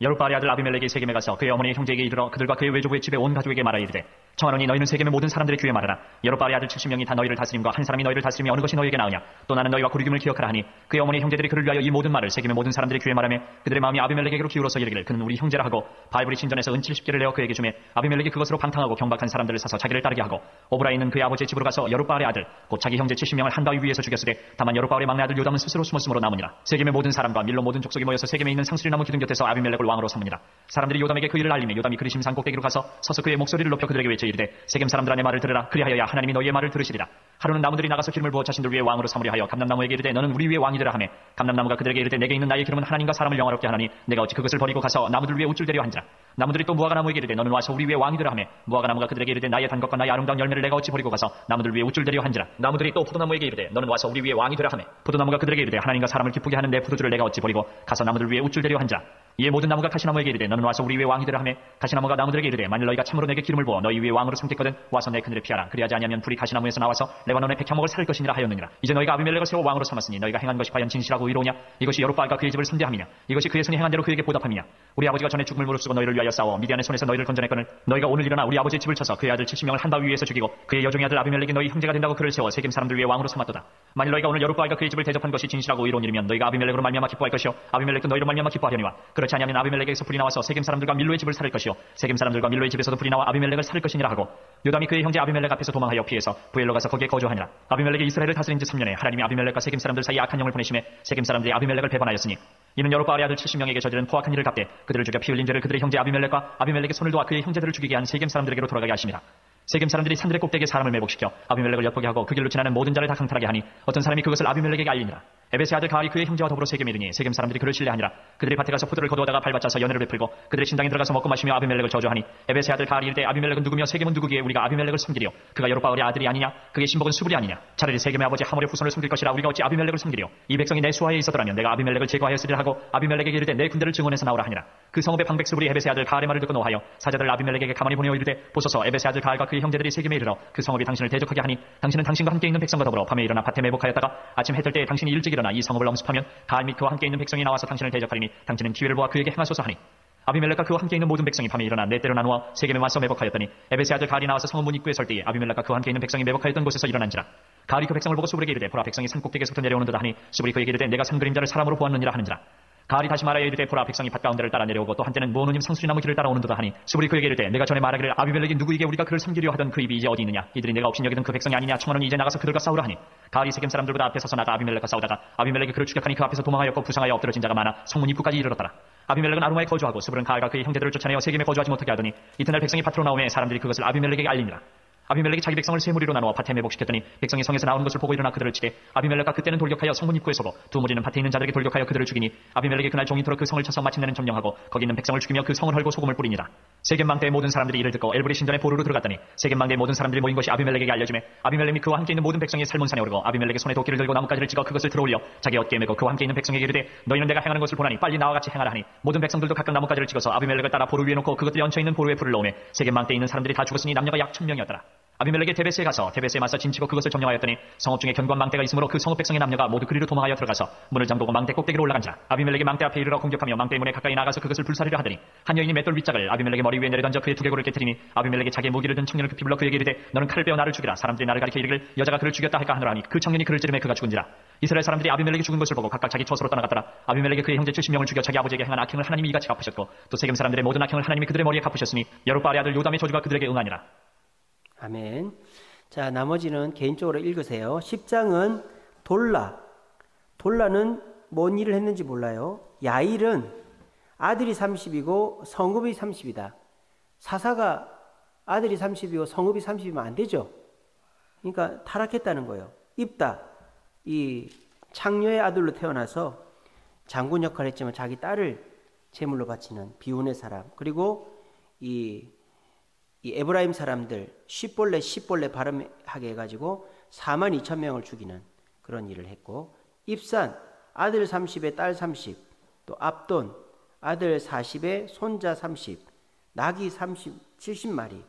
여룻바알의 아들 아비멜렉이 세겜에 가서 그의 어머니의 형제에게 이르러 그들과 그의 외조부의 집에 온 가족에게 말하 이르되 청하노니 너희는 세겜의 모든 사람들의 귀에 말하라. 여룻바알의 아들 70명이 다 너희를 다스림과 한 사람이 너희를 다스림이 어느 것이 너희에게 나으냐. 또 나는 너희와 고리김을 기억하라 하니 그의 어머니 형제들이 그를 위하여 이 모든 말을 세겜의 모든 사람들의 귀에 말하며 그들의 마음이 아비멜렉에게로 기울어서 이르기를 그는 우리 형제라 하고 바알브리 신전에서 은 70개를 내어 그에게 주매 아비멜렉이 그것으로 방탕하고 경박한 사람들을 사서 자기를 따르게 하고 오브라에 있는 그의 아버지의 집으로 가서 여룻바알의 아들 곧 자기 형제 70명을 한 바위 위에서 죽였으되 다만 여룻바알의 막내 아들 요담은 스스로 숨었으므로 남으니라. 세겜의 모든 사람과 밀로 모든 족속이 모여서 세겜에 있는 상수리나무 기둥 곁에서 아비멜렉을 왕으로 삼으니라. 사람들이 요담에게 그 일을 알리며 요담이 그리심 산 꼭대기로 가서 서서 그의 목소리를 높여 그들에게 외쳐 이르되 세겜 사람들아 내 말을 들으라. 그리하여야 하나님이 너희의 말을 들으시리라. 하루는 나무들이 나가서 기름을 부어 자신들 위에 왕으로 삼으려 하여 감람나무에게 이르되 너는 우리 위에 왕이 되라 하매 감람나무가 그들에게 이르되 내게 있는 나의 기름은 하나님과 사람을 영화롭게 하나니 내가 어찌 그것을 버리고 가서 나무들 위에 우쭐대려 한지라. 나무들이 또 무화과나무에게 이르되 너는 와서 우리 위에 왕이 되라 하매 무화과나무가 그들에게 이르되 나의 단 것과 나의 아름다운 열매를 내가 어찌 버리고 가서 나무들 위에 우쭐대려 한지라. 나무들이 또 포도나무에게 이르되 너는 와서 우리 위에 왕이 되라 하매 포도나무가 그들에게 이르되 하나님과 사람을 기쁘게 하는 내 포도주를 내가 어찌 버리고 가서 나무들 위에 우쭐대려 한지라. 이에 모든 나무가 가시나무에게 이르되 너는 와서 우리 위에 왕이 되라 하매 가시나무가 나무들에게 이르되 만일 너희가 참으로 내게 기름을 부어 너희 위에 왕으로 삼겠거든 와서 내 그늘에 피하라. 그리하지 아니하면 불이 가시나무에서 나와서 레바논의 백향목을 살 것이니라 하였느니라. 이제 너희가 아비멜렉을 세워 왕으로 삼았으니 너희가 행한 것이 과연 진실하고 의로우냐. 이것이 여룻바알과 그의 집을 선대함이냐. 이것이 그의 손이 행한 대로 그에게 보답함이냐. 우리 아버지가 전에 죽음을 무릅쓰고 너희를 위하여 싸워 미디안의 손에서 너희를 건져냈거늘 너희가 오늘 일어나 우리 아버지의 집을 쳐서 그의 아들 70명을 한 바위 위에서 죽이고 그의 여종의 아들 아비멜렉이 너희 형제가 된다고 그를 세워 세겜 사람들 위에 왕으로 삼았도다. 만일 너희가 오늘 여룻바알과 그의 집을 대접한 것이 진실하고 의로운 일이면 너희가 아비멜렉으로 말미암아 기뻐할 것이요 아비멜렉도 너희로 말미암아 기뻐하려니와 그렇지 아니하면 아비멜렉에게서 불이 나와서 세겜 사람들과 밀로의 집을 살을 것이요 세겜 사람들과 밀로의 집에서도 불이 나와 아비멜렉을 살을 것이니라 하고 요담이 그의 형제 아비멜렉 앞에서 도망하여 피해서 부엘로 가서 거기에 거주하니라. 아비멜렉이 이스라엘을 다스린 지 3년에 하나님이 아비멜렉과 세겜 사람들 사이에 악한 영을 보내심에 세겜 사람들이 아비멜렉을 배반하였으니 이는 여룻바알의 아들 70명에게 저지른 포악한 일을 갚되 그들을 죽여 피 흘린 죄를 그들의 형제 아비멜렉과 아비멜렉의 손을 도와 그의 형제들을 죽이게 한 세겜 사람들에게로 돌아가게 하심이라. 세겜 사람들이 산들의 꼭대기에 사람을 매복시켜 아비멜렉을 엿보게 하고 그 길로 지나는 모든 자를 다 강탈하게 하니 어떤 사람이 그것을 아비멜렉에게 알리니라. 에베스의 아들 가알이 그의 형제와 더불어 세겜에 이르니 세겜 사람들이 그를 신뢰하니라. 그들이 밭에 가서 포도를 거두어다가 밟아짜서 연회를 베풀고 그들의 신당에 들어가서 먹고 마시며 아비멜렉을 저주하니 에베스의 아들 가알이 이르되 아비멜렉은 누구며 세겜은 누구기에 우리가 아비멜렉을 섬기리요. 그가 여룻바알의 아들이 아니냐. 그의 신복은 수불이 아니냐. 차라리 세겜의 아버지 하몰의 후손을 섬길 것이라 우리가 어찌 아비멜렉을 섬기리요. 이 백성이 내 수하에 있었더라면 내가 아비멜렉을 제거하였으리라 하고 아비멜렉에게 이르되 내 군대를 증원해서 나오라 하니라. 그 성읍의 방백 수불이 에베스의 아들 가알의 말을 듣고 노하여 사자들 아비멜렉에게 가만히 보내어 이르되 보소서 에베스의 아들 가알과 그의 형제들이 세겜에 이르러 그 성읍이 당신을 대적하게 하니 당신은 당신과 함께 있는 백성과 더불어 밤에 일어나 밭에 매복하였다가 아침 해 뜰 때에 당신이 일찍 일어나 이 성읍을 엄습하면 가알 및 그와 함께 있는 백성이 나와서 당신을 대적하리니 당신은 기회를 보아 그에게 행하소서 하니 아비멜렉과 그와 함께 있는 모든 백성이 밤에 일어나 네 때로 나누어 세겜에 와서 매복하였더니 에베스의 아들 가알이 나와서 성읍 문 입구에 설 때에 아비멜렉과 그와 함께 있는 백성이 매복하였던 곳에서 일어난지라. 가알이 그 백성을 보고 수불에게 이르되 보라 백성이 산 꼭대기에서부터 내려오는도다 하니 수불이 그에게 이르되 내가 산 그림자를 사람으로 보았느니라 하는지라. 가을이 다시 말하여 이르되 보라 백성이 밭 가운데를 따라 내려오고 또 한때는 무오누님 상수리나무 길을 따라오는도다 하니 스불이 그에게 이르되 내가 전에 말하기를 아비멜렉이 누구에게 우리가 그를 섬기려 하던 그 입이 이제 어디 있느냐 이들이 내가 없인 여기던 그 백성이 아니냐 청하노니 이제 나가서 그들과 싸우라 하니 가을이 세겜 사람들보다 앞에 서서 나가 아비멜렉과 싸우다가 아비멜렉이 그를 추격하니 그 앞에서 도망하였고 부상하여 엎드러진 자가 많아 성문 입구까지 이르렀더라. 아비멜렉은 아루마에 거주하고 스불은 가을과 그의 형제들을 쫓아내어 세겜에 거주하지 못하게 하더니 이튿날 백성이 밭으로 나오매 사람들이 그것을 아비멜렉에게 알리니라. 아비멜렉이 자기 백성을 세 무리로 나누어 밭에 매복시켰더니 백성이 성에서 나오는 것을 보고 일어나 그들을 치되 아비멜렉과 그때는 돌격하여 성문 입구에 서고 두 무리는 밭에 있는 자들에게 돌격하여 그들을 죽이니 아비멜렉이 그날 종이토록 그 성을 쳐서 마침내는 점령하고 거기 있는 백성을 죽이며 그 성을 헐고 소금을 뿌리니라. 세겜 망대의 모든 사람들이 이를 듣고 엘브리 신전에 보루로 들어갔더니 세겜 망대의 모든 사람들이 모인 것이 아비멜렉에게 알려지매 아비멜렉이 그와 함께 있는 모든 백성이 살문산에 오르고 아비멜렉의 손에 도끼를 들고 나뭇가지를 찍어 그것을 들어올려 자기 어깨에 메고 그와 함께 있는 백성에게 이르되 너희는 내가 행하는 것을 보나니 빨리 나와 같이 행하라 하니 모든 백성들도 각각 나뭇가지를 찍어서 아비멜렉을 따라 보루 위에 놓고 그것들이 얹혀 있는 보루에 불을 넣으매 세겜 망대에 있는 사람들이 다 죽었으니 남녀가 약 1000명이었더라. 아비멜렉이 데베스에 가서 데베스에 맞서 진치고 그것을 점령하였더니 성읍 중에 견고한 망대가 있으므로 그 성읍 백성의 남녀가 모두 그리로 도망하여 들어가서 문을 잠그고 망대 꼭대기로 올라간지라. 아비멜렉이 망대 앞에 이르러 공격하며 망대 문에 가까이 나가서 그것을 불사르려 하더니 한 여인이 맷돌 윗짝을 아비멜렉의 머리 위에 내려던져 그의 두개골을 깨뜨리니 아비멜렉이 자기의 무기를 든 청년을 급히 불러 그에게 이르되 너는 칼을 베어 나를 죽이라. 사람들이 나를 가리켜 이르기를 여자가 그를 죽였다 할까 하노라 하니 그 청년이 그를 찌르매 그가 죽은지라. 이스라엘 사람들이 아비멜렉이 죽은 것을 보고 각각 자기 처소로 떠나갔더라. 아비멜렉이 그의 형제 70명을 죽여 자기 아버지에게 행한 악행을 하나님이 이같이 갚으셨고 또 세겜 사람들의 모든 악행을 하나님이 그들의 머리에 갚으셨으니 여룻바알의 아들 요담의 저주가 그들에게 응하니라. 아멘. 자, 나머지는 개인적으로 읽으세요. 10장은 돌라. 돌라는 뭔 일을 했는지 몰라요. 야일은 아들이 30이고 성읍이 30이다. 사사가 아들이 30이고 성읍이 30이면 안 되죠. 그러니까 타락했다는 거예요. 입다. 이 창녀의 아들로 태어나서 장군 역할을 했지만 자기 딸을 제물로 바치는 비운의 사람. 그리고 이 에브라임 사람들 시볼레 발음하게 해가지고 42,000명을 죽이는 그런 일을 했고, 입산 아들 30에 딸 30, 또 압돈 아들 40에 손자 30, 낙이 70마리.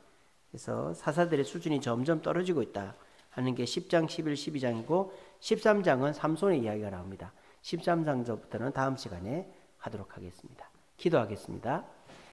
그래서 사사들의 수준이 점점 떨어지고 있다 하는 게 10장, 11, 12장이고 13장은 삼손의 이야기가 나옵니다. 13장부터는 다음 시간에 하도록 하겠습니다. 기도하겠습니다.